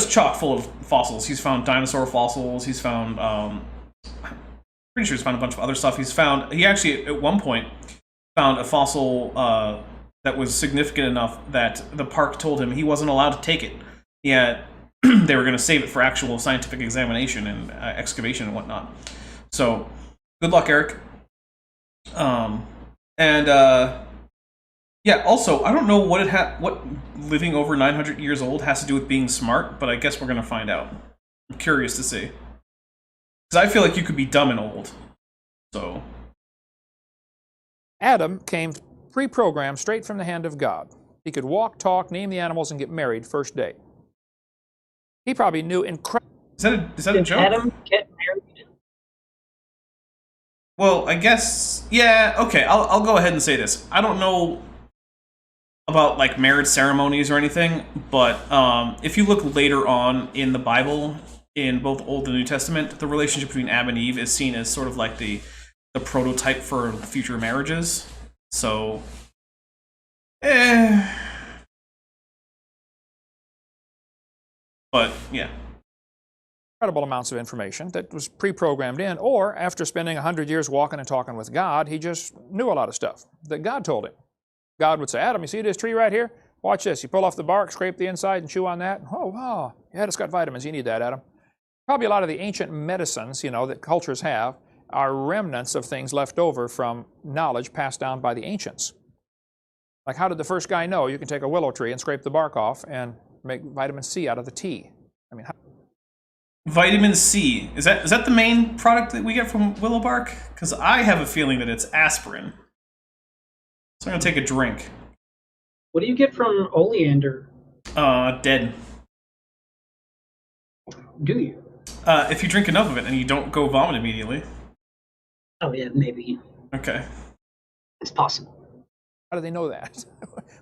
chock full of fossils. He's found dinosaur fossils. He's found, pretty sure he's found a bunch of other stuff. He actually, at one point, found a fossil that was significant enough that the park told him he wasn't allowed to take it. Yeah, they were going to save it for actual scientific examination and excavation and whatnot. So Good luck, Eric. And yeah. Also, I don't know what living over 900 years old has to do with being smart, but I guess we're gonna find out. I'm curious to see. Because I feel like you could be dumb and old. So. Adam came pre-programmed straight from the hand of God. He could walk, talk, name the animals, and get married first day. He probably knew incredible. Is that a Did joke? Adam get married? Well, I guess, yeah, okay, I'll go ahead and say this. I don't know about, like, marriage ceremonies or anything, but if you look later on in the Bible, in both Old and New Testament, the relationship between Adam and Eve is seen as sort of like the prototype for future marriages. So, but, yeah. Incredible amounts of information that was pre-programmed in, or after spending 100 years walking and talking with God, he just knew a lot of stuff that God told him. God would say, Adam, you see this tree right here? Watch this. You pull off the bark, scrape the inside, and chew on that. Oh, wow. Yeah, it's got vitamins. You need that, Adam. Probably a lot of the ancient medicines, that cultures have are remnants of things left over from knowledge passed down by the ancients. Like, how did the first guy know you can take a willow tree and scrape the bark off and make vitamin C out of the tea? I mean, Vitamin C. Is that the main product that we get from willow bark? Because I have a feeling that it's aspirin. So I'm going to take a drink. What do you get from oleander? Dead. Do you? If you drink enough of it and you don't go vomit immediately. Oh, yeah, maybe. Okay. It's possible. how do they know that?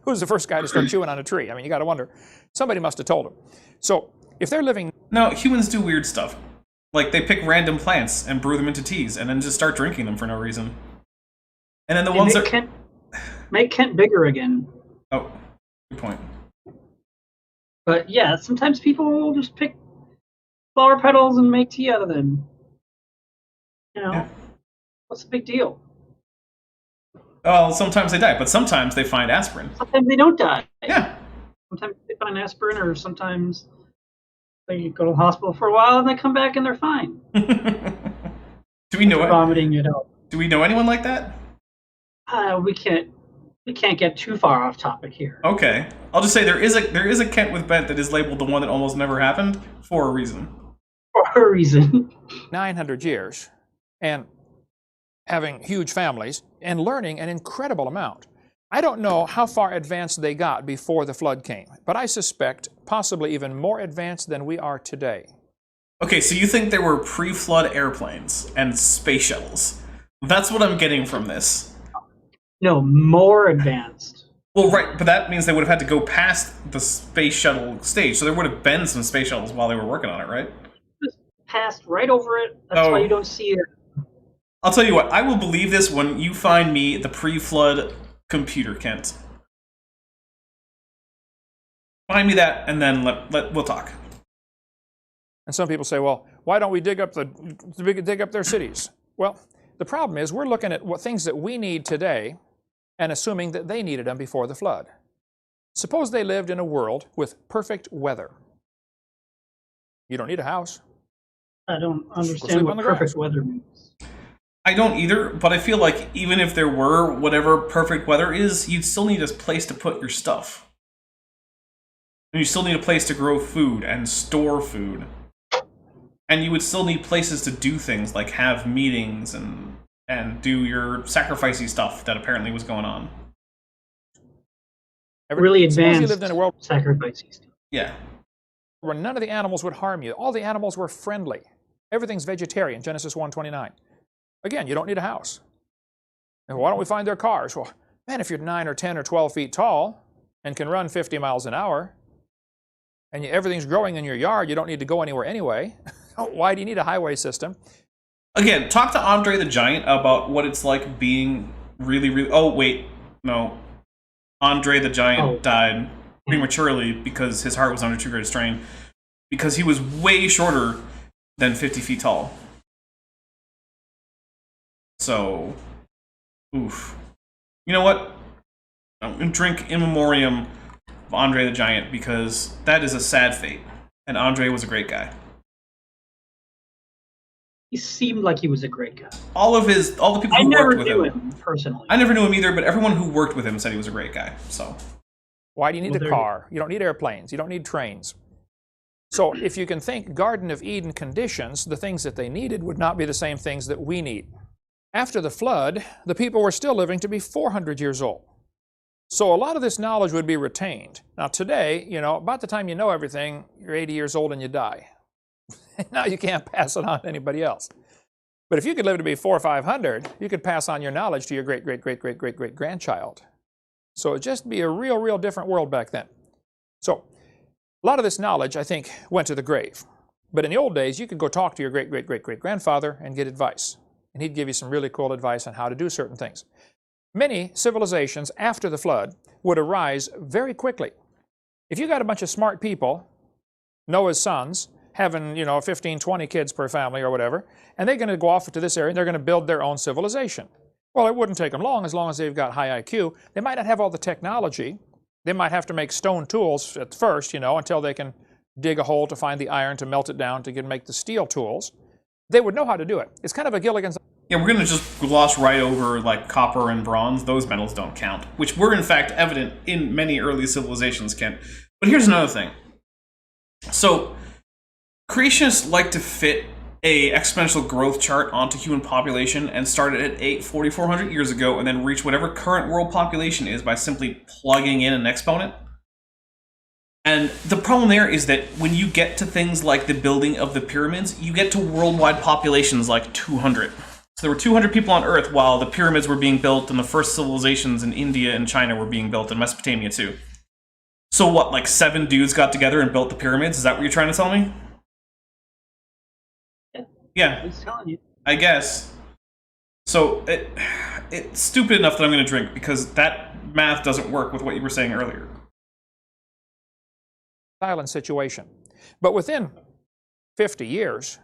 Who's the first guy to start chewing on a tree? I mean, you got to wonder. Somebody must have told them. So if they're living... No, humans do weird stuff. Like, they pick random plants and brew them into teas and then just start drinking them for no reason. And then the ones that... Make Kent bigger again. Oh, good point. But yeah, sometimes people will just pick flower petals and make tea out of them. You know, What's the big deal? Well, sometimes they die, but sometimes they find aspirin. Sometimes they don't die. Yeah. Sometimes they find aspirin, or sometimes they go to the hospital for a while and they come back and they're fine. Do we know it? Vomiting it out. Do we know anyone like that? We can't get too far off topic here. Okay, I'll just say there is a Kent with Bent that is labeled the one that almost never happened for a reason. For a reason. 900 years, and having huge families, and learning an incredible amount. I don't know how far advanced they got before the flood came, but I suspect possibly even more advanced than we are today. Okay, so you think there were pre-flood airplanes and space shuttles. That's what I'm getting from this. No, more advanced. Well, right, but that means they would have had to go past the space shuttle stage, so there would have been some space shuttles while they were working on it, right? Just passed right over it. That's why you don't see it. I'll tell you what, I will believe this when you find me the pre-flood computer, Kent. Find me that, and then we'll talk. And some people say, well, why don't we dig up their cities? Well, the problem is we're looking at what things that we need today and assuming that they needed them before the flood. Suppose they lived in a world with perfect weather. You don't need a house. I don't understand what perfect weather means. I don't either, but I feel like even if there were whatever perfect weather is, you'd still need a place to put your stuff. And you still need a place to grow food and store food. And you would still need places to do things like have meetings and do your sacrificey stuff that apparently was going on. Really advanced you lived in a world sacrificey stuff. Yeah. Where none of the animals would harm you. All the animals were friendly. Everything's vegetarian, Genesis 1:29. Again, you don't need a house. And why don't we find their cars? Well, man, if you're 9 or 10 or 12 feet tall and can run 50 miles an hour, and everything's growing in your yard, you don't need to go anywhere anyway. Why do you need a highway system? Again, talk to Andre the Giant about what it's like being really, really... Oh, wait. No. Andre the Giant died prematurely because his heart was under too great a strain. Because he was way shorter than 50 feet tall. So, oof. You know what? I'm going to drink in memoriam of Andre the Giant because that is a sad fate. And Andre was a great guy. He seemed like he was a great guy. All the people I who never worked with knew him. him personally. I never knew him either, but everyone who worked with him said he was a great guy. So Why do you need Well, a there car? You don't need airplanes. You don't need trains. So if you can think Garden of Eden conditions, the things that they needed would not be the same things that we need. After the flood, the people were still living to be 400 years old. So a lot of this knowledge would be retained. Now today, you know, about the time you know everything, you're 80 years old and you die. Now you can't pass it on to anybody else. But if you could live to be 400 or 500, you could pass on your knowledge to your great-great-great-great-great-great-grandchild. So it'd just be a real different world back then. So a lot of this knowledge, I think, went to the grave. But in the old days, you could go talk to your great-great-great-great-grandfather and get advice. And he'd give you some really cool advice on how to do certain things. Many civilizations after the flood would arise very quickly. If you got a bunch of smart people, Noah's sons, having, you know, 15, 20 kids per family or whatever, and they're going to go off to this area and they're going to build their own civilization. Well, it wouldn't take them long as they've got high IQ. They might not have all the technology. They might have to make stone tools at first, you know, until they can dig a hole to find the iron to melt it down to make the steel tools. They would know how to do it. It's kind of a Gilligan's. yeah, we're going to just gloss right over like copper and bronze. Those metals don't count, which were in fact evident in many early civilizations, Kent. But here's another thing. So creationists like to fit a exponential growth chart onto human population and start it at 4,400 years ago and then reach whatever current world population is by simply plugging in an exponent. And the problem there is that when you get to things like the building of the pyramids, you get to worldwide populations like 200. So there were 200 people on Earth while the pyramids were being built and the first civilizations in India and China were being built, and Mesopotamia too. So what, like 7 dudes got together and built the pyramids? Is that what you're trying to tell me? Yeah, He's telling you. I guess. So it's stupid enough that I'm going to drink because that math doesn't work with what you were saying earlier. Island situation. But within 50 years,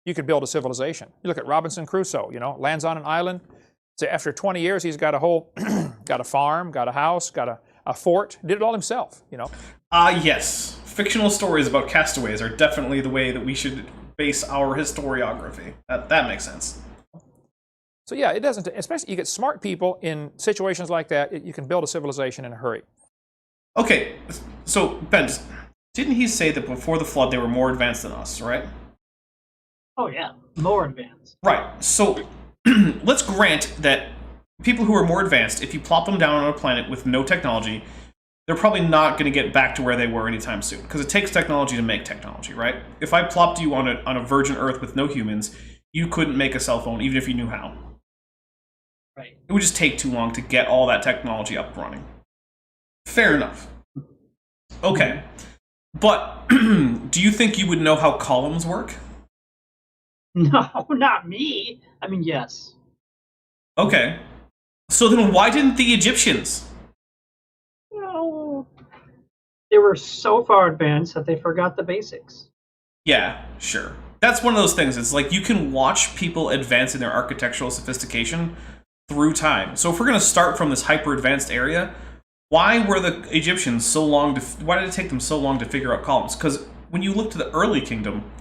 you could build a civilization. You look at Robinson Crusoe, you know, lands on an island. So after 20 years, he's got a whole, got a farm, got a house, got a fort, did it all himself, you know. Yes. Fictional stories about castaways are definitely the way that we should base our historiography. That makes sense. So yeah, it doesn't, especially you get smart people in situations like that, you can build a civilization in a hurry. Okay, so Ben, didn't he say that before the flood they were more advanced than us, right? Oh yeah, more advanced. Right, so let's grant that people who are more advanced, if you plop them down on a planet with no technology, they're probably not going to get back to where they were anytime soon, because it takes technology to make technology, right? If I plopped you on a virgin Earth with no humans, you couldn't make a cell phone, even if you knew how. Right. It would just take too long to get all that technology up and running. Fair enough. Okay. But do you think you would know how columns work? No, not me. I mean, yes. Okay. So then why didn't the Egyptians? Well, they were so far advanced that they forgot the basics. Yeah, sure. That's one of those things. It's like you can watch people advance in their architectural sophistication through time. So if we're going to start from this hyper-advanced area, why were the Egyptians so long why did it take them so long to figure out columns? Because when you look to the early kingdom,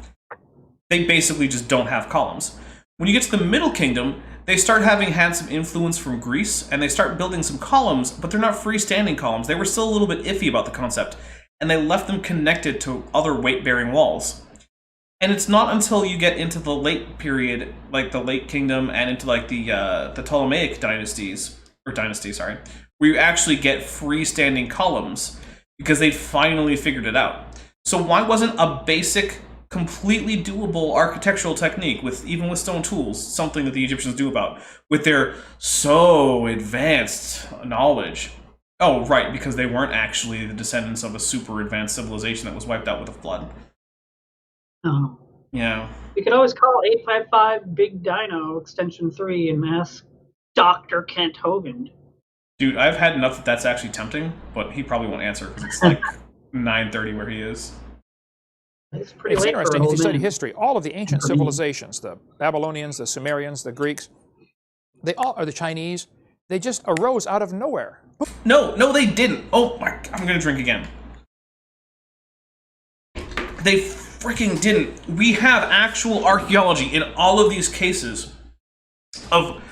they basically just don't have columns. When you get to the Middle Kingdom, they start had some influence from Greece, and they start building some columns, but they're not freestanding columns. They were still a little bit iffy about the concept, and they left them connected to other weight-bearing walls. And it's not until you get into the late period, like the Late Kingdom, and into like the Ptolemaic dynasties, where you actually get freestanding columns, because they finally figured it out. So why wasn't a basic, completely doable architectural technique, even with stone tools, something that the Egyptians do about, with their so advanced knowledge? Oh, right, because they weren't actually the descendants of a super advanced civilization that was wiped out with a flood. No. Yeah. You could always call 855 Big Dino Extension 3 and ask Dr. Kent Hovind. Dude, I've had enough that that's actually tempting, but he probably won't answer because it's like 9:30 where he is. It's pretty It's late for interesting an if you old study man. history. All of the ancient civilizations, the Babylonians, the Sumerians, the Greeks, they all are the Chinese. They just arose out of nowhere. No, they didn't. Oh, I'm gonna drink again. They freaking didn't. We have actual archaeology in all of these cases of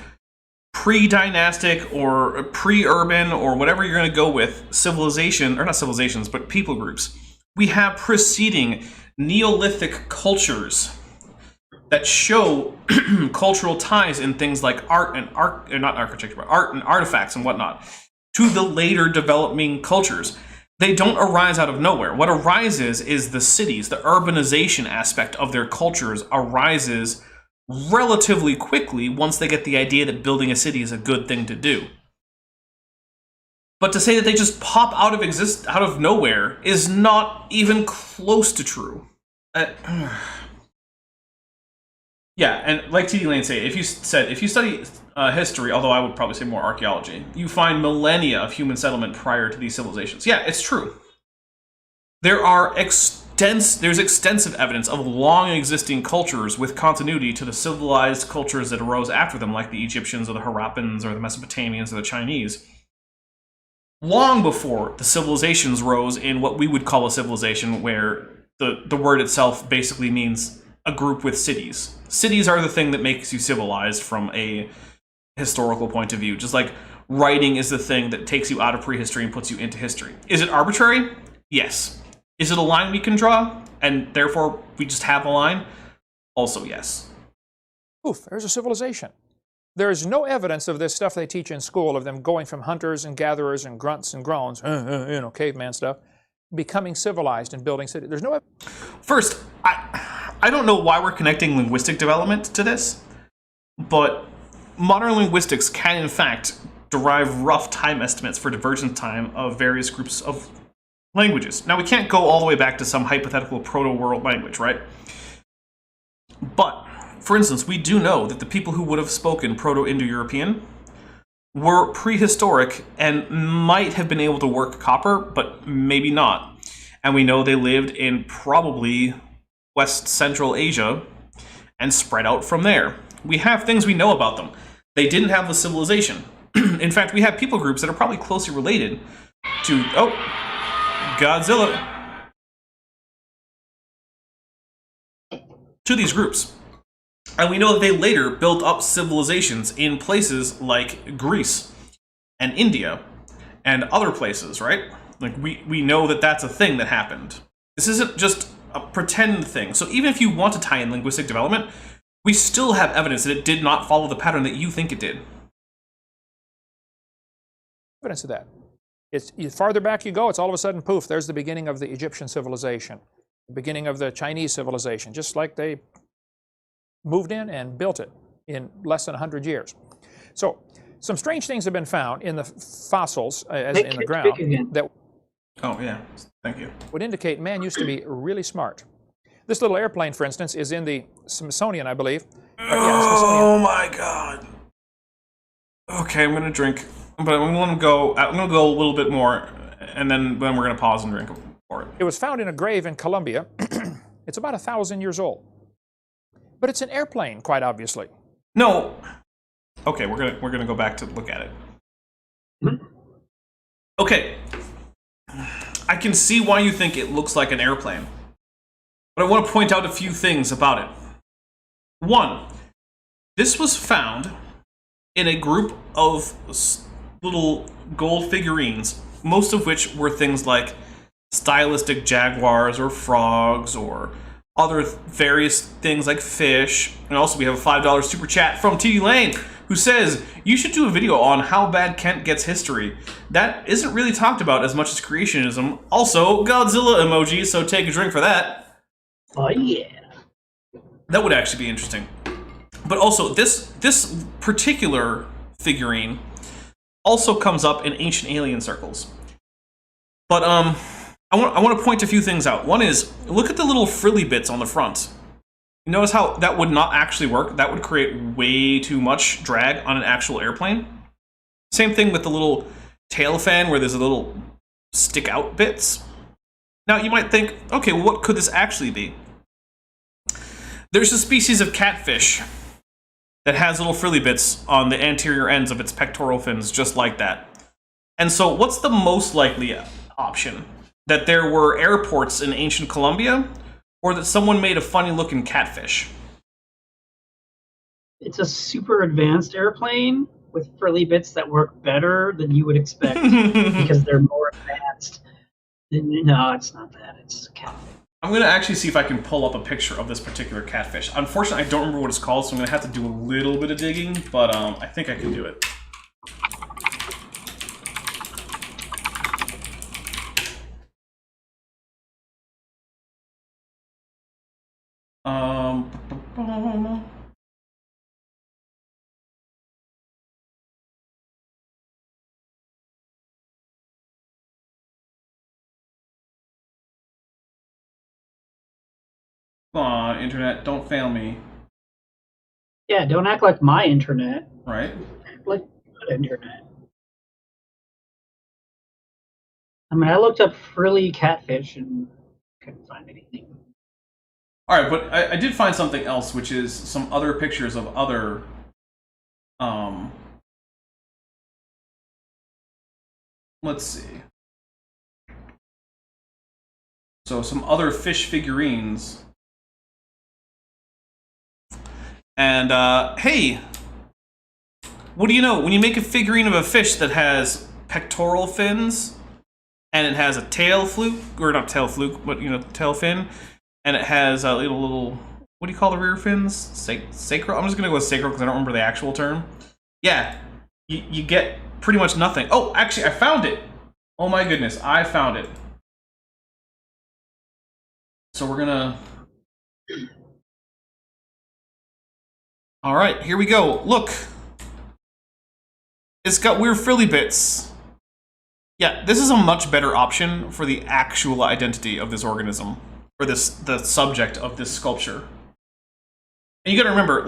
pre-dynastic or pre-urban or whatever you're going to go with civilization, or not civilizations, but people groups. We have preceding Neolithic cultures that show cultural ties in things like art and not architecture, but art and artifacts and whatnot to the later developing cultures. They don't arise out of nowhere. What arises is the cities, the urbanization aspect of their cultures arises relatively quickly once they get the idea that building a city is a good thing to do. But to say that they just pop out of nowhere is not even close to true. Yeah, and like T.D. Lane said, if you study history, although I would probably say more archaeology, you find millennia of human settlement prior to these civilizations. Yeah, it's true. There's extensive evidence of long existing cultures with continuity to the civilized cultures that arose after them, like the Egyptians or the Harappans or the Mesopotamians or the Chinese. Long before the civilizations rose in what we would call a civilization, where the word itself basically means a group with cities. Cities are the thing that makes you civilized from a historical point of view, just like writing is the thing that takes you out of prehistory and puts you into history. Is it arbitrary? Yes. Is it a line we can draw, and therefore we just have a line? Also yes. Poof, there's a civilization. There is no evidence of this stuff they teach in school, of them going from hunters and gatherers and grunts and groans, caveman stuff, becoming civilized and building cities. There's no evidence. First, I don't know why we're connecting linguistic development to this, but modern linguistics can in fact derive rough time estimates for divergence time of various groups of languages. Now, we can't go all the way back to some hypothetical proto-world language, right? But, for instance, we do know that the people who would have spoken Proto-Indo-European were prehistoric and might have been able to work copper, but maybe not. And we know they lived in probably West Central Asia and spread out from there. We have things we know about them. They didn't have the civilization. In fact, we have people groups that are probably closely related to... Oh, Godzilla. To these groups. And we know that they later built up civilizations in places like Greece and India and other places, right? Like, we know that that's a thing that happened. This isn't just a pretend thing. So even if you want to tie in linguistic development, we still have evidence that it did not follow the pattern that you think it did. Evidence of that. It's farther back you go, it's all of a sudden, poof, there's the beginning of the Egyptian civilization, the beginning of the Chinese civilization, just like they moved in and built it in less than 100 years. So some strange things have been found in the fossils in the ground that thank you. would indicate man used to be really smart. This little airplane, for instance, is in the Smithsonian, I believe. Oh my God. Okay, I'm gonna drink, but I'm gonna go a little bit more, and then we're gonna pause and drink for it. It was found in a grave in Colombia. It's about 1,000 years old, but it's an airplane, quite obviously. No. Okay, we're gonna go back to look at it. Okay. I can see why you think it looks like an airplane, but I want to point out a few things about it. One, this was found in a group of little gold figurines, most of which were things like stylistic jaguars or frogs or other various things like fish. And also we have a $5 super chat from T.D. Lane, who says, you should do a video on how bad Kent gets history. That isn't really talked about as much as creationism. Also, Godzilla emoji, so take a drink for that. Oh yeah. That would actually be interesting. But also, this particular figurine also comes up in ancient alien circles. But I want to point a few things out. One is, look at the little frilly bits on the front. You notice how that would not actually work? That would create way too much drag on an actual airplane. Same thing with the little tail fan where there's a little stick out bits. Now you might think, okay, well, what could this actually be? There's a species of catfish that has little frilly bits on the anterior ends of its pectoral fins, just like that. And so what's the most likely option? That there were airports in ancient Colombia or that someone made a funny-looking catfish? It's a super advanced airplane with frilly bits that work better than you would expect because they're more advanced. No, it's not that. It's catfish. I'm going to actually see if I can pull up a picture of this particular catfish. Unfortunately, I don't remember what it's called, so I'm going to have to do a little bit of digging, but I think I can do it. Come on, internet, don't fail me. Yeah, don't act like my internet. Right? Act like good internet. I mean, I looked up frilly catfish and couldn't find anything. All right, but I did find something else, which is some other pictures of other, let's see. So some other fish figurines. And, hey, what do you know? When you make a figurine of a fish that has pectoral fins, and it has a tail fluke, or not tail fluke, but, tail fin, and it has a little, what do you call the rear fins? Sacral? I'm just going to go with sacral because I don't remember the actual term. Yeah, you get pretty much nothing. Oh, actually, I found it. Oh my goodness, I found it. So we're going to... All right, here we go. Look. It's got weird frilly bits. Yeah, this is a much better option for the actual identity of this organism, or the subject of this sculpture. And you gotta remember,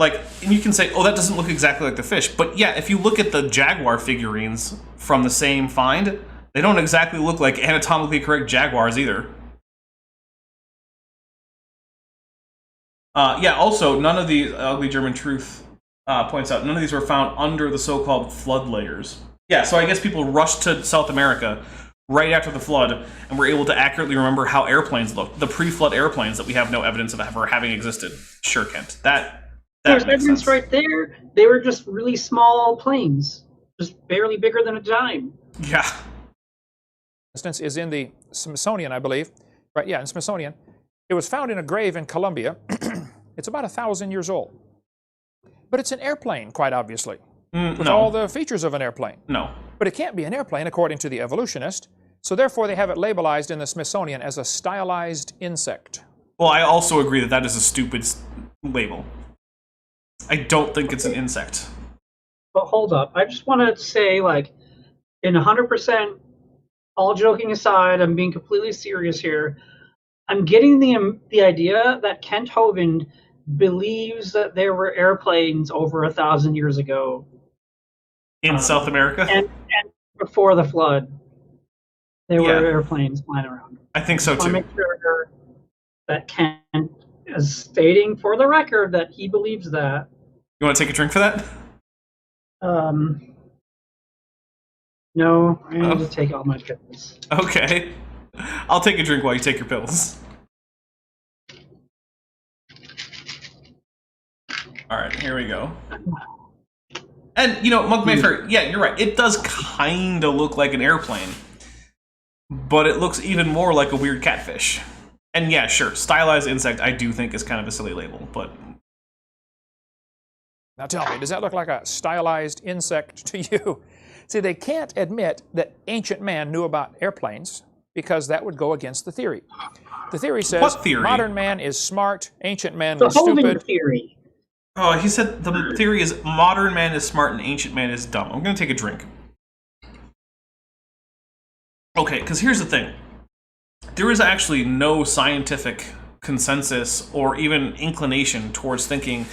and you can say, oh, that doesn't look exactly like the fish, but yeah, if you look at the jaguar figurines from the same find, they don't exactly look like anatomically correct jaguars either. Yeah, also, none of these, Ugly German Truth points out, none of these were found under the so-called flood layers. Yeah, so I guess people rushed to South America right after the flood and were able to accurately remember how airplanes looked. The pre-flood airplanes that we have no evidence of ever having existed. Sure, Kent. There's evidence right there. They were just really small planes. Just barely bigger than a dime. Yeah. Instance is in the Smithsonian, I believe. Right, yeah, in Smithsonian. It was found in a grave in Colombia. It's about 1,000 years old. But it's an airplane, quite obviously. With all the features of an airplane. No. But it can't be an airplane, according to the evolutionist. So therefore, they have it labelized in the Smithsonian as a stylized insect. Well, I also agree that that is a stupid label. I don't think it's an insect. But hold up. I just want to say, in 100%, all joking aside, I'm being completely serious here. I'm getting the idea that Kent Hovind believes that there were airplanes over 1,000 years ago. In South America? And before the flood, there were airplanes flying around. I think so, too. I want to make sure that Kent is stating for the record that he believes that. You want to take a drink for that? No, I need to take all my pills. Okay. I'll take a drink while you take your pills. Alright, here we go. And, Monk Mayfair, yeah, you're right. It does kind of look like an airplane. But it looks even more like a weird catfish. And yeah, sure, stylized insect I do think is kind of a silly label, but... Now tell me, does that look like a stylized insect to you? See, they can't admit that ancient man knew about airplanes because that would go against the theory. The theory says what theory? Modern man is smart, ancient man the was stupid. Theory. Oh, he said the theory is modern man is smart and ancient man is dumb. I'm going to take a drink. Okay, because here's the thing. There is actually no scientific consensus or even inclination towards thinking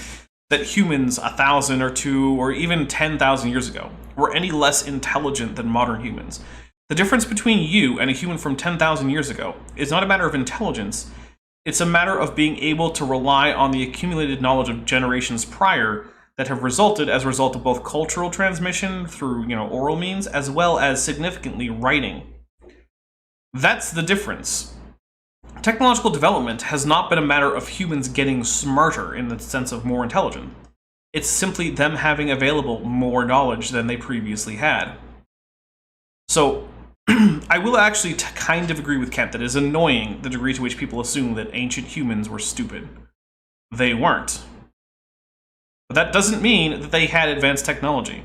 that humans 1,000 or 2 or even 10,000 years ago were any less intelligent than modern humans. The difference between you and a human from 10,000 years ago is not a matter of intelligence. It's a matter of being able to rely on the accumulated knowledge of generations prior that have resulted as a result of both cultural transmission through, oral means, as well as significantly writing. That's the difference. technological development has not been a matter of humans getting smarter in the sense of more intelligent. It's simply them having available more knowledge than they previously had. So, I will actually kind of agree with Kent that it is annoying the degree to which people assume that ancient humans were stupid. They weren't. But that doesn't mean that they had advanced technology.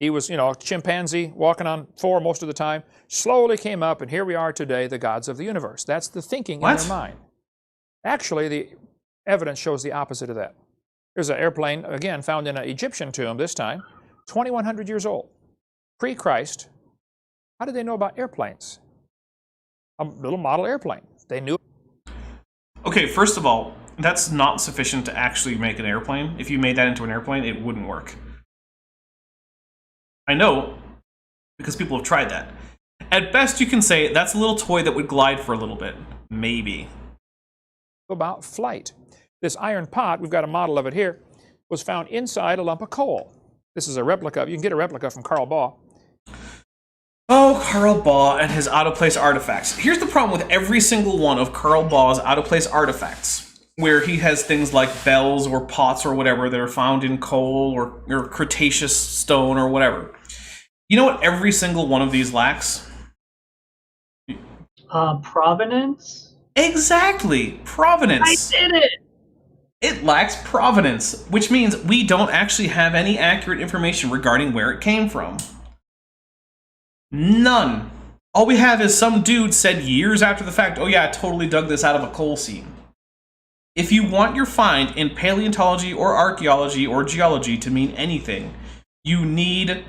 He was, a chimpanzee walking on four most of the time, slowly came up, and here we are today, the gods of the universe. That's the thinking in their mind. Actually, the evidence shows the opposite of that. There's an airplane, again, found in an Egyptian tomb this time, 2,100 years old, pre-Christ. How did they know about airplanes? A little model airplane. They knew. Okay, first of all, that's not sufficient to actually make an airplane. If you made that into an airplane, it wouldn't work. I know, because people have tried that. At best, you can say that's a little toy that would glide for a little bit. Maybe. About flight. This iron pot, we've got a model of it here, was found inside a lump of coal. This is a replica. You can get a replica from Carl Baugh. Oh, Carl Baugh and his out-of-place artifacts. Here's the problem with every single one of Carl Baugh's out-of-place artifacts, where he has things like bells or pots or whatever that are found in coal or Cretaceous stone or whatever. You know what every single one of these lacks? Provenance? Exactly! Provenance! I did it! It lacks provenance, which means we don't actually have any accurate information regarding where it came from. None. All we have is some dude said years after the fact, oh yeah, I totally dug this out of a coal seam. If you want your find in paleontology or archaeology or geology to mean anything, you need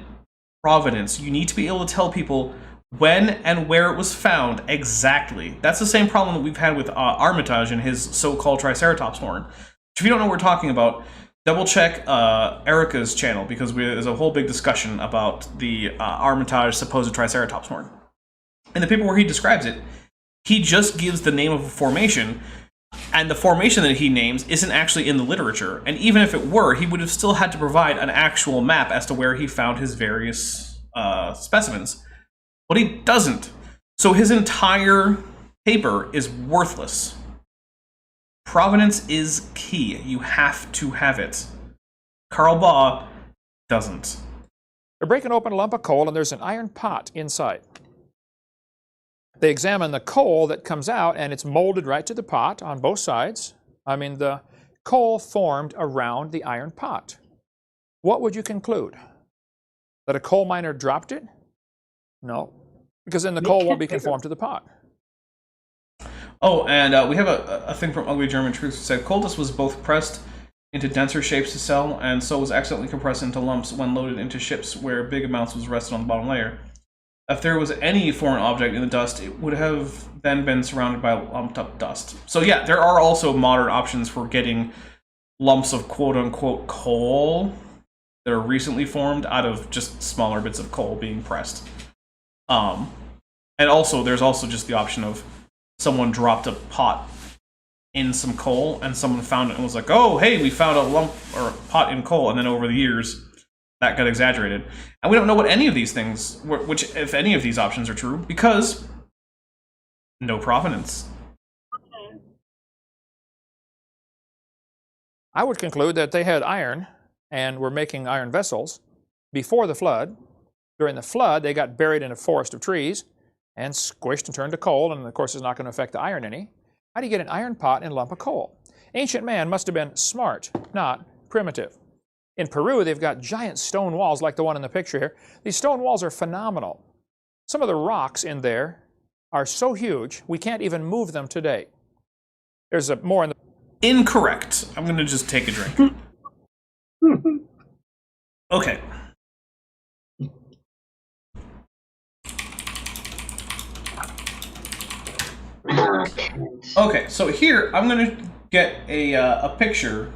provenance. You need to be able to tell people when and where it was found exactly. That's the same problem that we've had with Armitage and his so-called Triceratops horn. If you don't know what we're talking about, double check Erica's channel, because there's a whole big discussion about the Armitage supposed Triceratops horn. In the paper where he describes it, he just gives the name of a formation, and the formation that he names isn't actually in the literature. And even if it were, he would have still had to provide an actual map as to where he found his various specimens. But he doesn't. So his entire paper is worthless. Provenance is key. You have to have it. Carl Baugh doesn't. They're breaking open a lump of coal, and there's an iron pot inside. They examine the coal that comes out, and it's molded right to the pot on both sides. I mean, the coal formed around the iron pot. What would you conclude? That a coal miner dropped it? No, because then the coal won't be conformed to the pot. Oh, and we have a thing from Ugly German Truth that said coal dust was both pressed into denser shapes to sell, and so was accidentally compressed into lumps when loaded into ships where big amounts was rested on the bottom layer. If there was any foreign object in the dust, it would have then been surrounded by lumped up dust. So yeah, there are also modern options for getting lumps of quote-unquote coal that are recently formed out of just smaller bits of coal being pressed. And also, there's also just the option of someone dropped a pot in some coal, and someone found it and was like, oh, hey, we found a lump or a pot in coal, and then over the years, that got exaggerated. And we don't know what any of these things, which, if any of these options are true, because no provenance. I would conclude that they had iron and were making iron vessels before the flood. During the flood, they got buried in a forest of trees and squished and turned to coal, and of course it's not going to affect the iron any. How do you get an iron pot in a lump of coal? Ancient man must have been smart, not primitive. In Peru, they've got giant stone walls like the one in the picture here. These stone walls are phenomenal. Some of the rocks in there are so huge, we can't even move them today. There's more in the... Incorrect. I'm going to just take a drink. Okay. Okay, so here I'm going to get a picture,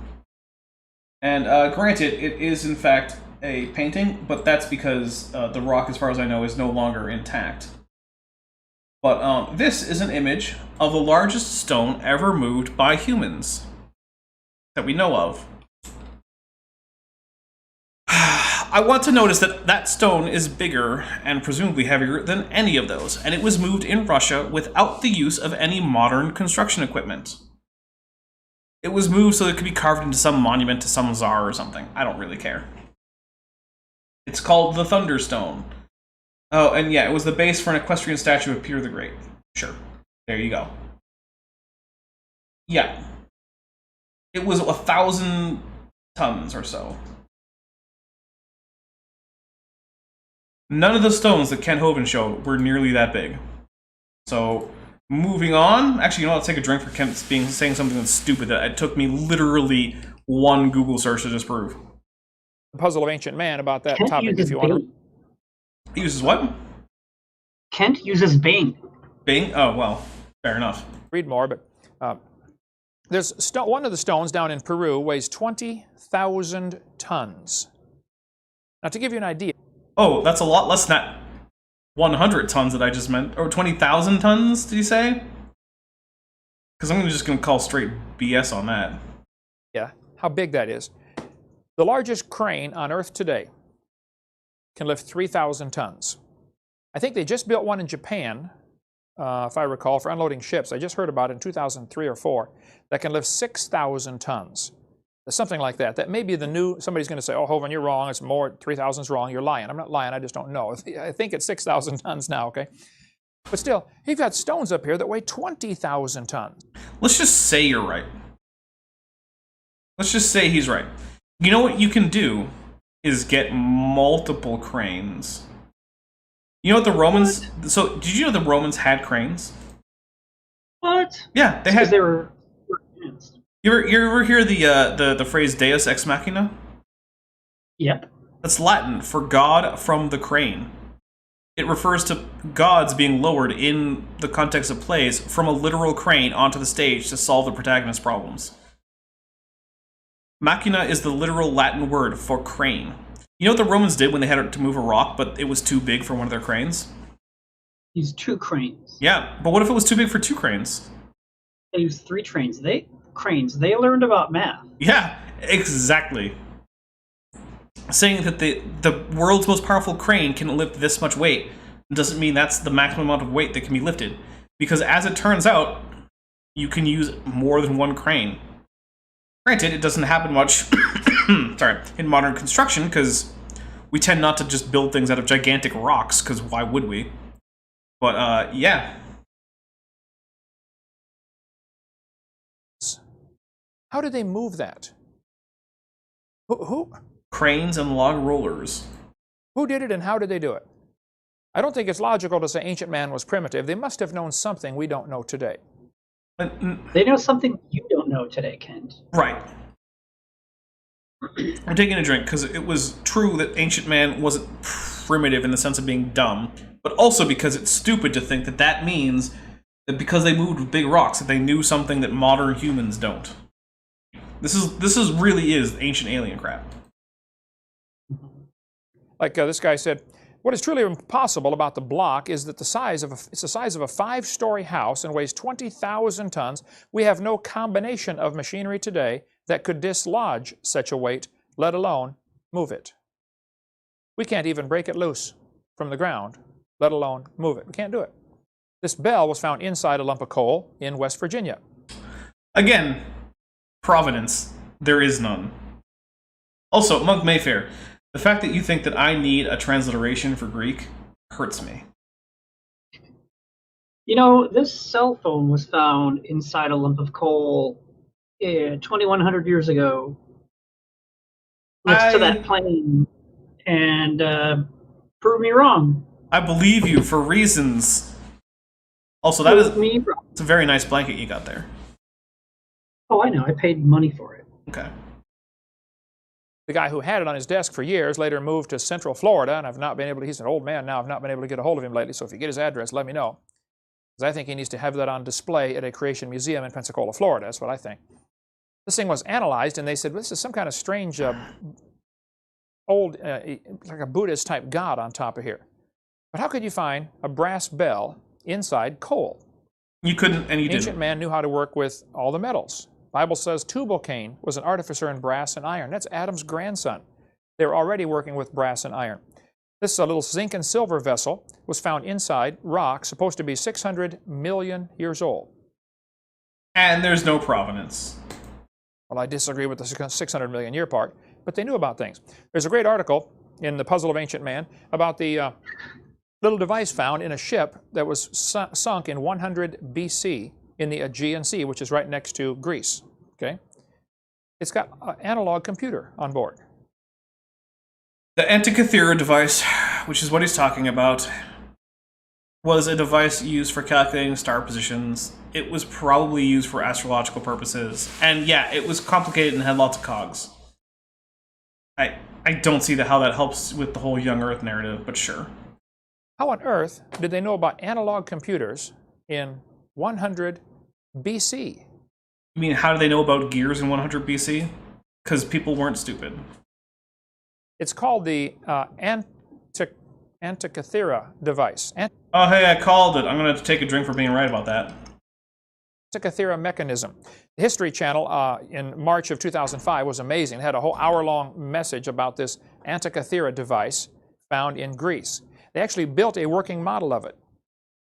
and granted, it is in fact a painting, but that's because the rock, as far as I know, is no longer intact. But this is an image of the largest stone ever moved by humans that we know of. I want to notice that that stone is bigger and presumably heavier than any of those, and it was moved in Russia without the use of any modern construction equipment. It was moved so it could be carved into some monument to some czar or something. I don't really care. It's called the Thunderstone. Oh, and yeah, it was the base for an equestrian statue of Peter the Great. Sure. There you go. Yeah. It was 1,000 tons or so. None of the stones that Kent Hovind showed were nearly that big. So, moving on. Actually, you know what? Let's take a drink for Kent saying something that's stupid that it took me literally one Google search to disprove. The puzzle of ancient man about that Kent topic if uses you want to. Bing. He uses what? Kent uses Bing. Bing? Oh, well, fair enough. Read more, but there's one of the stones down in Peru weighs 20,000 tons. Now, to give you an idea. Oh, that's a lot less than that 100 tons that I just meant. Or 20,000 tons, did you say? Because I'm just going to call straight BS on that. Yeah, how big that is. The largest crane on Earth today can lift 3,000 tons. I think they just built one in Japan, if I recall, for unloading ships. I just heard about it in 2003 or 4, that can lift 6,000 tons. Something like that. That may be the new, somebody's going to say, oh, Hovind, you're wrong. It's more, 3,000 is wrong. You're lying. I'm not lying. I just don't know. I think it's 6,000 tons now, okay? But still, you've got stones up here that weigh 20,000 tons. Let's just say you're right. Let's just say he's right. You know what you can do is get multiple cranes. You know what the Romans... So, did you know the Romans had cranes? What? Yeah, they had... Because they were advanced. You ever hear the phrase Deus ex machina? Yep. That's Latin for God from the crane. It refers to gods being lowered in the context of plays from a literal crane onto the stage to solve the protagonist's problems. Machina is the literal Latin word for crane. You know what the Romans did when they had to move a rock, but it was too big for one of their cranes? Used 2 cranes. Yeah, but what if it was too big for 2 cranes? They used 3 cranes. They learned about math. Yeah, exactly. Saying that the world's most powerful crane can lift this much weight doesn't mean that's the maximum amount of weight that can be lifted. Because as it turns out, you can use more than one crane. Granted, it doesn't happen much in modern construction, because we tend not to just build things out of gigantic rocks, because why would we? But, yeah. How did they move that? Who? Cranes and log rollers. Who did it and how did they do it? I don't think it's logical to say ancient man was primitive. They must have known something we don't know today. They know something you don't know today, Kent. Right. I'm taking a drink because it was true that ancient man wasn't primitive in the sense of being dumb, but also because it's stupid to think that that means that because they moved with big rocks that they knew something that modern humans don't. This really is ancient alien crap. Like this guy said, what is truly impossible about the block is that it's the size of a 5-story house and weighs 20,000 tons. We have no combination of machinery today that could dislodge such a weight, let alone move it. We can't even break it loose from the ground, let alone move it. We can't do it. This bell was found inside a lump of coal in West Virginia. Again, providence. There is none. Also, Monk Mayfair, the fact that you think that I need a transliteration for Greek hurts me. You know, this cell phone was found inside a lump of coal 2,100 years ago next to that plane, and prove me wrong. I believe you for reasons. Also, it's a very nice blanket you got there. Oh, I know. I paid money for it. Okay. The guy who had it on his desk for years later moved to Central Florida, and I've not been able to, he's an old man now, I've not been able to get a hold of him lately, so if you get his address, let me know. Because I think he needs to have that on display at a creation museum in Pensacola, Florida. That's what I think. This thing was analyzed, and they said, well, this is some kind of strange, old, like a Buddhist-type god on top of here. But how could you find a brass bell inside coal? You couldn't, and you didn't. Ancient man knew how to work with all the metals. Bible says Tubal-Cain was an artificer in brass and iron. That's Adam's grandson. They were already working with brass and iron. This little zinc and silver vessel was found inside rock supposed to be 600 million years old. And there's no provenance. Well, I disagree with the 600 million year part, but they knew about things. There's a great article in The Puzzle of Ancient Man about the little device found in a ship that was sunk in 100 BC in the Aegean Sea, which is right next to Greece. Okay? It's got an analog computer on board. The Antikythera device, which is what he's talking about, was a device used for calculating star positions. It was probably used for astrological purposes. And yeah, it was complicated and had lots of cogs. I don't see how that helps with the whole young Earth narrative, but sure. How on earth did they know about analog computers in 100 BC? I mean, how do they know about gears in 100 BC? Because people weren't stupid. It's called the Antikythera device. Oh, hey, I called it. I'm going to take a drink for being right about that. Antikythera mechanism. The History Channel in March of 2005 was amazing. It had a whole hour-long message about this Antikythera device found in Greece. They actually built a working model of it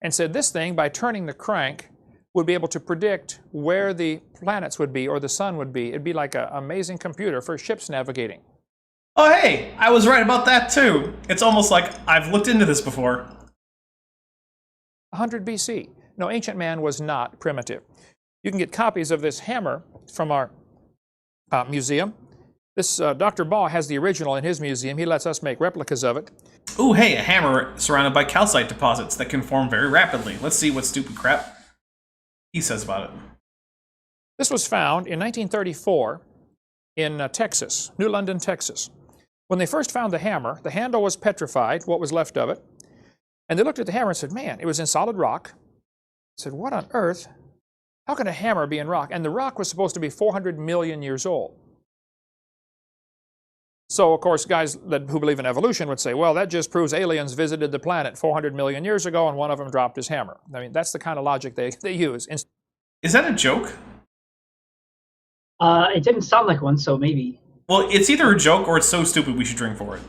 and said this thing, by turning the crank, would be able to predict where the planets would be or the sun would be. It'd be like an amazing computer for ships navigating. Oh, hey, I was right about that too. It's almost like I've looked into this before. 100 BC. No, ancient man was not primitive. You can get copies of this hammer from our museum. This Dr. Baugh has the original in his museum. He lets us make replicas of it. Ooh, hey, a hammer surrounded by calcite deposits that can form very rapidly. Let's see what stupid crap he says about it. This was found in 1934 in Texas, New London, Texas. When they first found the hammer, the handle was petrified, what was left of it. And they looked at the hammer and said, man, it was in solid rock. Said, what on earth? How can a hammer be in rock? And the rock was supposed to be 400 million years old. So, of course, guys who believe in evolution would say, well, that just proves aliens visited the planet 400 million years ago and one of them dropped his hammer. I mean, that's the kind of logic they use. Is that a joke? It didn't sound like one, so maybe. Well, it's either a joke or it's so stupid we should drink for it.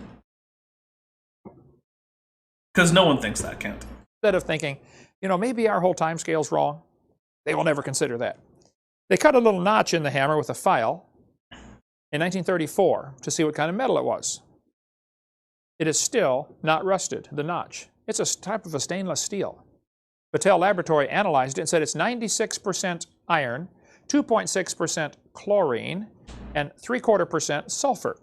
Because no one thinks that, Kent. Instead of thinking, you know, maybe our whole time scale's wrong, they will never consider that. They cut a little notch in the hammer with a file in 1934 to see what kind of metal it was. It is still not rusted, the notch. It's a type of a stainless steel. Battelle Laboratory analyzed it and said it's 96% iron, 2.6% chlorine, and 3/4% sulfur.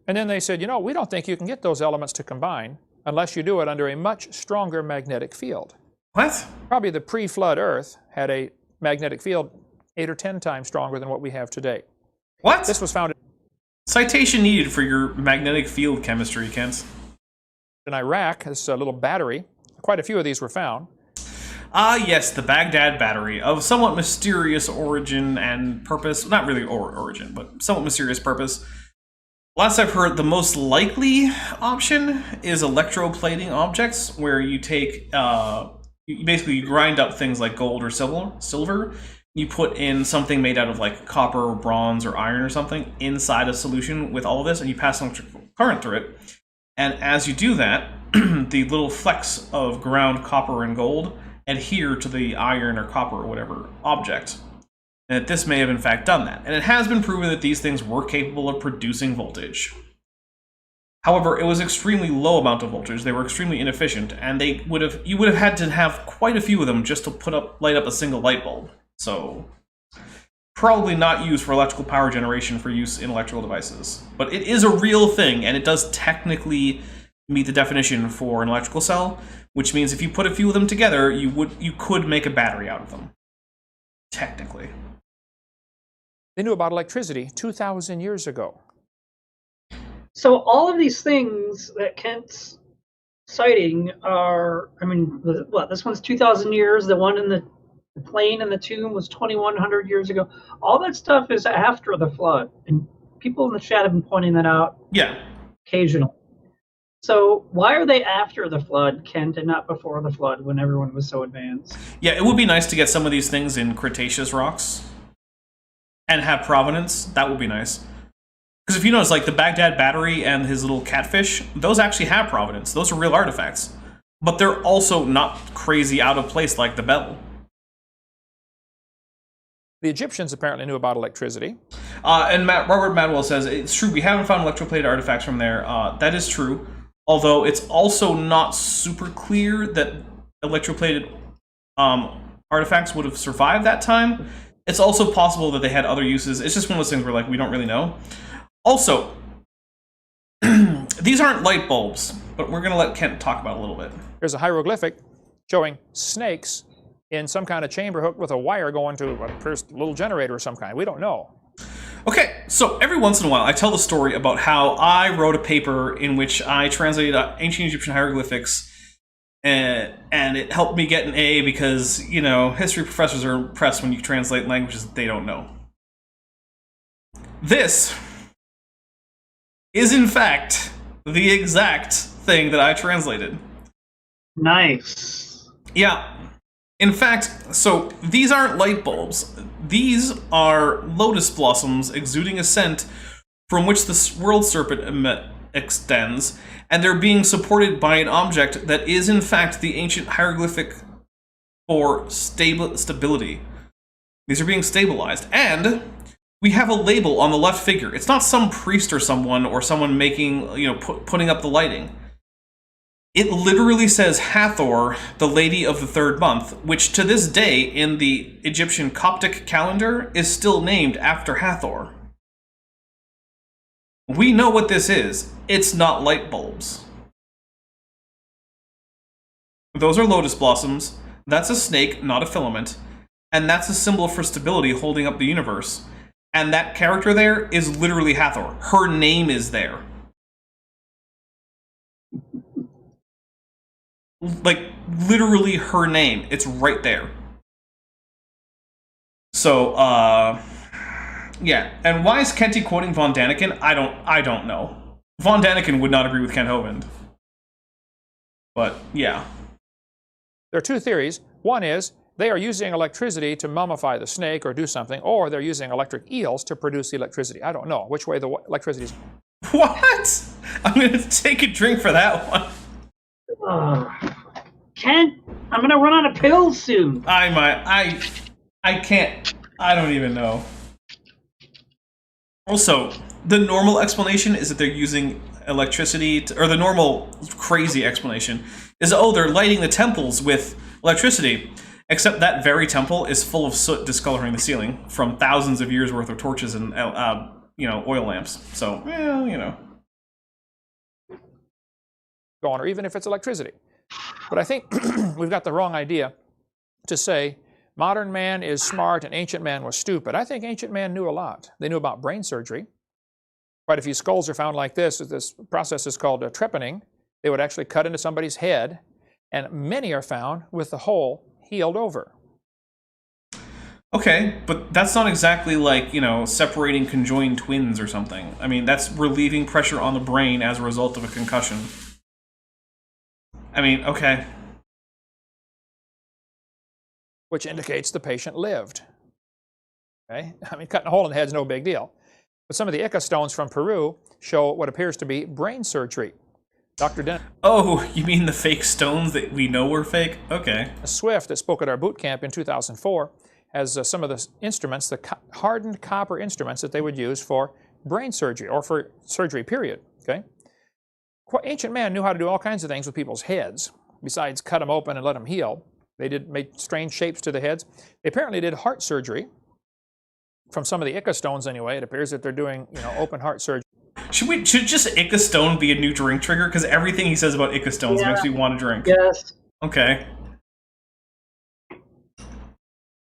And then they said, you know, we don't think you can get those elements to combine unless you do it under a much stronger magnetic field. What? Probably the pre-flood Earth had a magnetic field 8 or 10 times stronger than what we have today. What? This was found Citation needed for your magnetic field chemistry, Kent. in Iraq, this little battery. Quite a few of these were found. Ah, yes, the Baghdad battery, of somewhat mysterious origin and purpose. Not really origin, but somewhat mysterious purpose. Last I've heard, the most likely option is electroplating objects, where you take, you basically grind up things like gold or silver. You put in something made out of like copper or bronze or iron or something inside a solution with all of this, and you pass electrical current through it. And as you do that, the little flecks of ground copper and gold adhere to the iron or copper or whatever object. And that this may have in fact done that. And it has been proven that these things were capable of producing voltage. However, it was extremely low amount of voltage. They were extremely inefficient, and you would have had to have quite a few of them just to light up a single light bulb. So probably not used for electrical power generation for use in electrical devices. But it is a real thing, and it does technically meet the definition for an electrical cell, which means if you put a few of them together, you could make a battery out of them. Technically. They knew about electricity 2,000 years ago. So all of these things that Kent's citing are, I mean, what, this one's 2,000 years, the one in the plane in the tomb was 2,100 years ago. All that stuff is after the flood, and people in the chat have been pointing that out. Yeah. Occasionally. So why are they after the flood, Kent, and not before the flood when everyone was so advanced? Yeah, it would be nice to get some of these things in Cretaceous rocks and have provenance. That would be nice. Because if you notice, like the Baghdad Battery and his little catfish, those actually have provenance. Those are real artifacts. But they're also not crazy out of place like the bell. The Egyptians apparently knew about electricity. And Robert Madwell says, it's true, we haven't found electroplated artifacts from there. That is true. Although it's also not super clear that electroplated artifacts would have survived that time. It's also possible that they had other uses. It's just one of those things where, like, we don't really know. Also, these aren't light bulbs, but we're going to let Kent talk about it a little bit. There's a hieroglyphic showing snakes in some kind of chamber hooked with a wire going to a little generator of some kind. We don't know. Okay, so every once in a while I tell the story about how I wrote a paper in which I translated ancient Egyptian hieroglyphics, and it helped me get an A because, you know, history professors are impressed when you translate languages that they don't know. This is, in fact, the exact thing that I translated. Nice. Yeah. In fact, so these aren't light bulbs. These are lotus blossoms exuding a scent from which the world serpent extends, and they're being supported by an object that is, in fact, the ancient hieroglyphic for stability. These are being stabilized, and we have a label on the left figure. It's not some priest or someone making, you know, putting up the lighting. It literally says Hathor, the Lady of the Third Month, which to this day in the Egyptian Coptic calendar is still named after Hathor. We know what this is. It's not light bulbs. Those are lotus blossoms. That's a snake, not a filament. And that's a symbol for stability holding up the universe. And that character there is literally Hathor. Her name is there. Like, literally her name. It's right there. So, yeah. And why is Kenty quoting Von Daniken? I don't know. Von Daniken would not agree with Kent Hovind. But, yeah. There are two theories. One is they are using electricity to mummify the snake or do something, or they're using electric eels to produce the electricity. I don't know which way the electricity is. What? I'm going to take a drink for that one. Kent, I'm gonna run out of pills soon. I can't. I don't even know. Also, the normal explanation is that they're using electricity, or the normal crazy explanation is, oh, they're lighting the temples with electricity. Except that very temple is full of soot discoloring the ceiling from thousands of years worth of torches and you know, oil lamps. So, well, you know. Going, or even if it's electricity. But I think we've got the wrong idea to say modern man is smart and ancient man was stupid. I think ancient man knew a lot. They knew about brain surgery. Quite a few skulls are found like this. This process is called trepanning. They would actually cut into somebody's head, and many are found with the hole healed over. Okay, but that's not exactly like, you know, separating conjoined twins or something. I mean, that's relieving pressure on the brain as a result of a concussion. I mean, okay. Which indicates the patient lived. Okay? I mean, cutting a hole in the head is no big deal. But some of the Ica stones from Peru show what appears to be brain surgery. Dr. Dennis Oh, you mean the fake stones that we know were fake? Okay. Swift, that spoke at our boot camp in 2004, has some of the instruments, the hardened copper instruments that they would use for brain surgery, or for surgery, period. Okay? Ancient man knew how to do all kinds of things with people's heads, besides cut them open and let them heal. They made strange shapes to the heads. They apparently did heart surgery. From some of the Ica stones, anyway, it appears that they're doing, you know, open heart surgery. Should just Ica Stone be a new drink trigger? Because everything he says about Ica Stones makes me want to drink. Yes. Okay.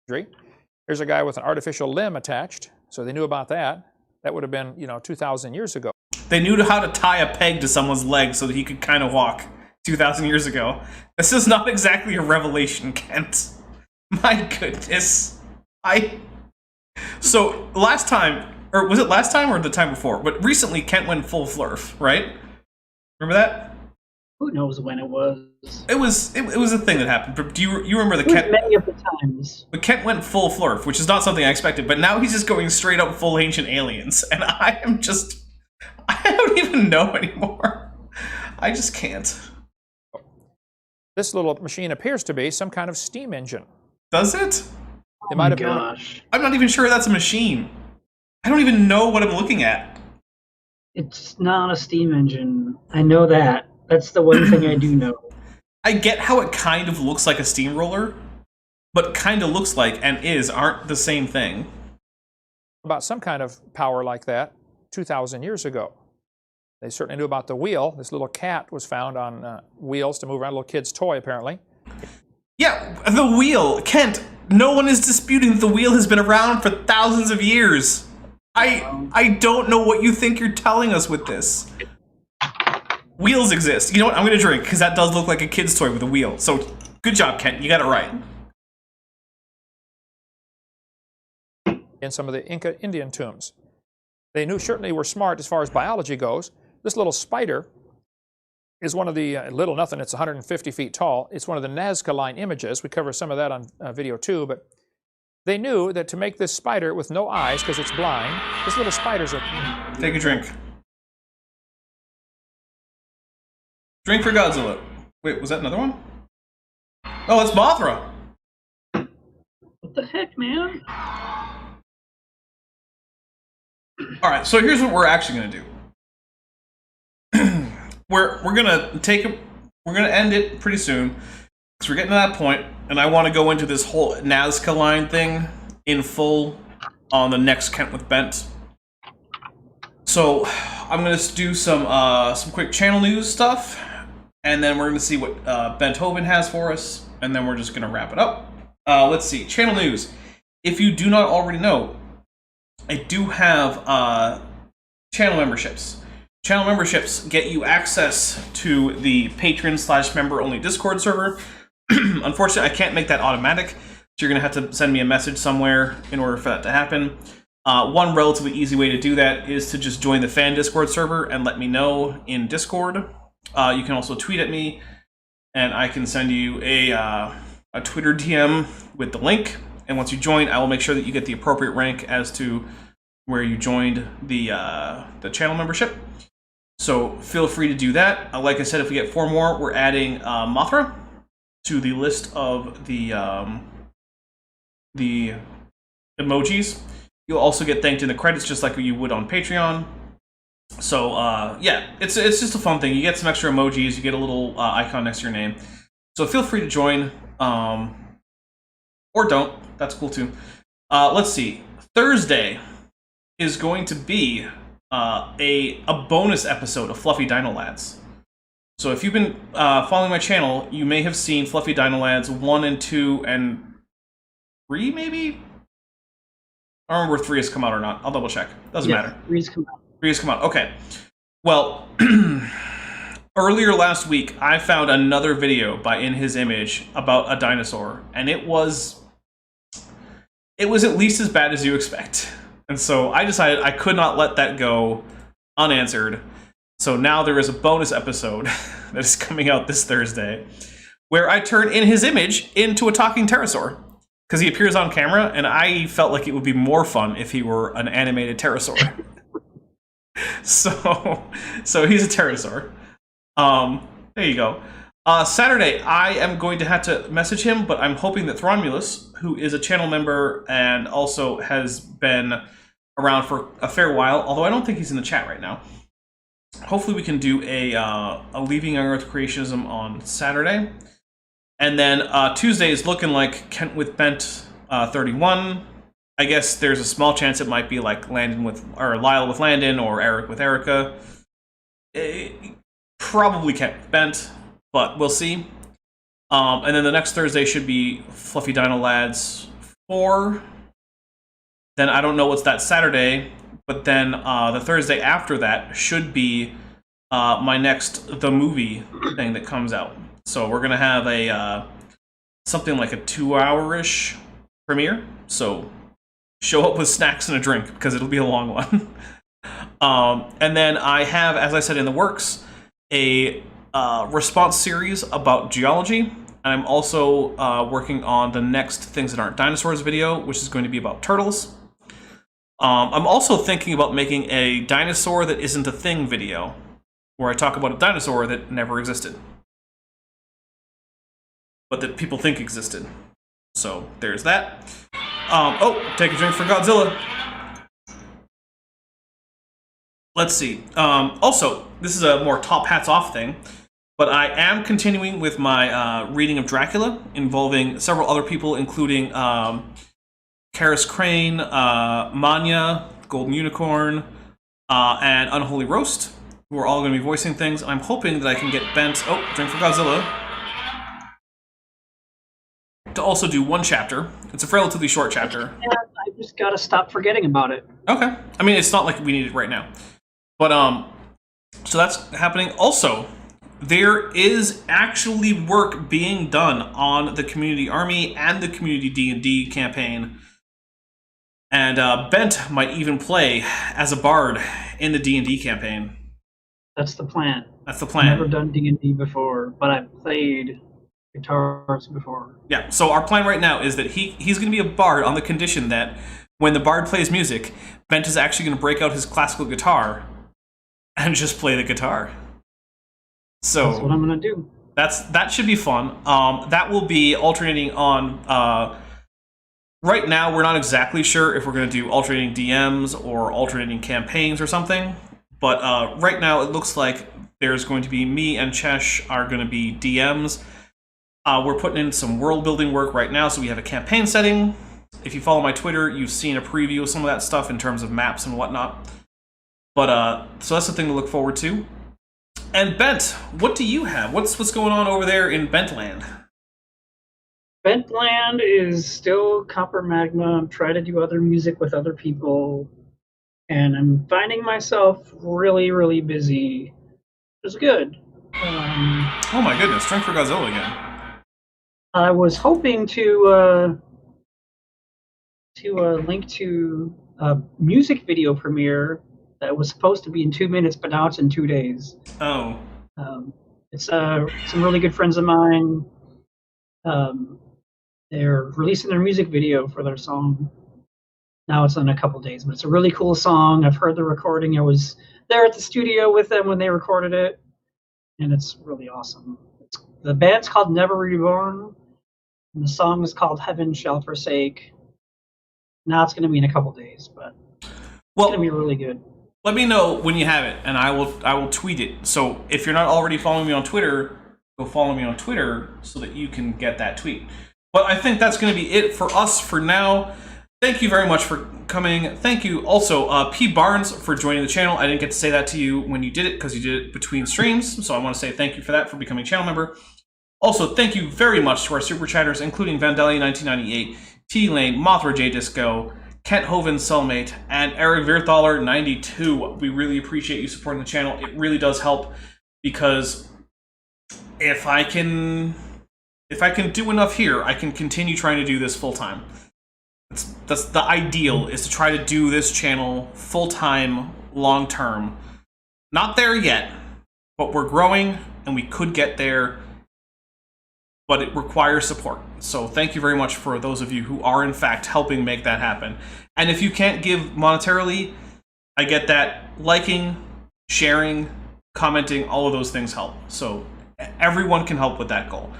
Here's a guy with an artificial limb attached, so they knew about that. That would have been, you know, 2,000 years ago. They knew how to tie a peg to someone's leg so that he could kind of walk 2,000 years ago. This is not exactly a revelation, Kent. My goodness. So, last time, or was it last time or the time before? But recently, Kent went full flurf, right? Remember that? Who knows when it was? It was a thing that happened. But do you remember the It was Kent? many of the times. But Kent went full flurf, which is not something I expected. But now he's just going straight up full ancient aliens, and I am just even know anymore. I just can't. This little machine appears to be some kind of steam engine. Does it? It might have Gosh. I'm not even sure that's a machine. I don't even know what I'm looking at. It's not a steam engine. I know that. That's the one thing I do know. I get how it kind of looks like a steamroller, but kind of looks like and aren't the same thing. about some kind of power like that 2,000 years ago. They certainly knew about the wheel. This little cat was found on wheels to move around, a little kid's toy, apparently. Yeah, the wheel. Kent, no one is disputing that the wheel has been around for thousands of years. I don't know what you think you're telling us with this. Wheels exist. You know what? I'm going to drink, because that does look like a kid's toy with a wheel. So, good job, Kent. You got it right. In some of the Inca Indian tombs. They certainly were smart as far as biology goes. This little spider is one of the, little nothing, it's 150 feet tall. It's one of the Nazca Line images. We cover some of that on video too, but they knew that to make this spider with no eyes, because it's blind, this little spider's a... Take a drink. Drink for Godzilla. Wait, was that another one? Oh, it's Mothra. What the heck, man? All right, so here's what we're actually going to do. we're gonna end it pretty soon, because we're getting to that point, and I want to go into this whole Nazca Line thing in full on the next Kent with Bent. So I'm gonna do some quick channel news stuff, and then we're gonna see what Bent Hovind has for us, and then we're just gonna wrap it up. Let's see, channel news. If you do not already know, I do have channel memberships. Channel memberships get you access to the patron/member-only Discord server. Unfortunately, I can't make that automatic, so you're going to have to send me a message somewhere in order for that to happen. One relatively easy way to do that is to just join the fan Discord server and let me know in Discord. You can also tweet at me, and I can send you a Twitter DM with the link. And once you join, I will make sure that you get the appropriate rank as to where you joined the channel membership. So feel free to do that. Like I said, if we get 4 more, we're adding Mothra to the list of the emojis. You'll also get thanked in the credits just like you would on Patreon. So yeah, it's just a fun thing. You get some extra emojis, you get a little icon next to your name. So feel free to join, or don't. That's cool too. Let's see. Thursday is going to be a bonus episode of Fluffy Dino Lads. So if you've been following my channel, you may have seen Fluffy Dino Lads 1 and 2 and 3, maybe? I don't remember if 3 has come out or not. I'll double check. Doesn't matter. 3's come out. 3 has come out. Okay. Well, earlier last week, I found another video by In His Image about a dinosaur, and it was at least as bad as you expect. And so I decided I could not let that go unanswered. So now there is a bonus episode that is coming out this Thursday where I turn In His Image into a talking pterosaur, because he appears on camera, and I felt like it would be more fun if he were an animated pterosaur. So he's a pterosaur. There you go. Saturday, I am going to have to message him, but I'm hoping that Thronmulus, who is a channel member and also has been around for a fair while, although I don't think he's in the chat right now, hopefully we can do a Leaving Earth Creationism on Saturday. And then Tuesday is looking like Kent with Bent 31. I guess there's a small chance it might be like Lyle with Landon, or Eric with Erica. Probably Kent with Bent, but we'll see. And then the next Thursday should be Fluffy Dino Lads 4. Then I don't know what's that Saturday, but then the Thursday after that should be my next The Movie thing that comes out. So we're gonna have a something like a 2-hour-ish premiere. So show up with snacks and a drink, because it'll be a long one. And then I have, as I said, in the works, a response series about geology, and I'm also working on the next Things That Aren't Dinosaurs video, which is going to be about turtles. I'm also thinking about making a dinosaur that isn't a thing video, where I talk about a dinosaur that never existed, but that people think existed. So there's that. Oh, take a drink for Godzilla. Let's see. Also, this is a more top hats off thing, but I am continuing with my reading of Dracula, involving several other people, including Karis Crane, Manya, Golden Unicorn, and Unholy Roast, who are all going to be voicing things. I'm hoping that I can get Bent, oh, drink for Godzilla, to also do one chapter. It's a relatively short chapter. Yeah, I just gotta stop forgetting about it. Okay. I mean, it's not like we need it right now. But, so that's happening. Also, there is actually work being done on the Community Army and the Community D&D campaign. And Bent might even play as a bard in the D&D campaign. That's the plan. That's the plan. I've never done D&D before, but I've played guitars before. Yeah, so our plan right now is that he's going to be a bard on the condition that when the bard plays music, Bent is actually going to break out his classical guitar and just play the guitar. So that's what I'm going to do. That should be fun. That will be alternating on... right now, we're not exactly sure if we're going to do alternating DMs or alternating campaigns or something. But right now, it looks like there's going to be me and Chesh are going to be DMs. We're putting in some world building work right now, so we have a campaign setting. If you follow my Twitter, you've seen a preview of some of that stuff in terms of maps and whatnot. But so that's the thing to look forward to. And Bent, what do you have? What's going on over there in Bentland? Bentland is still Copper Magma. I'm trying to do other music with other people, and I'm finding myself really, really busy. It's good. Oh my goodness, drink for Godzilla again. I was hoping to link to a music video premiere that was supposed to be in 2 minutes, but now it's in 2 days. Oh. It's some really good friends of mine. They're releasing their music video for their song. Now it's in a couple days, but it's a really cool song. I've heard the recording. I was there at the studio with them when they recorded it, and it's really awesome. The band's called Never Reborn, and the song is called Heaven Shall Forsake. Now it's going to be in a couple days, but it's going to be really good. Let me know when you have it, and I will tweet it. So if you're not already following me on Twitter, go follow me on Twitter so that you can get that tweet. But I think that's going to be it for us for now. Thank you very much for coming. Thank you also, P. Barnes, for joining the channel. I didn't get to say that to you when you did it because you did it between streams. So I want to say thank you for that, for becoming a channel member. Also, thank you very much to our super chatters, including Vandalia1998, T. Lane, Mothra J. Disco, Kent Hovind, Cellmate, and Eric Virthaler92. We really appreciate you supporting the channel. It really does help, because if I can do enough here, I can continue trying to do this full time. That's the ideal, is to try to do this channel full time, long term. Not there yet, but we're growing and we could get there, but it requires support. So thank you very much for those of you who are in fact helping make that happen. And if you can't give monetarily, I get that. Liking, sharing, commenting, all of those things help. So everyone can help with that goal.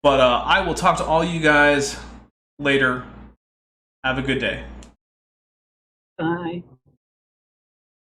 But I will talk to all you guys later. Have a good day. Bye.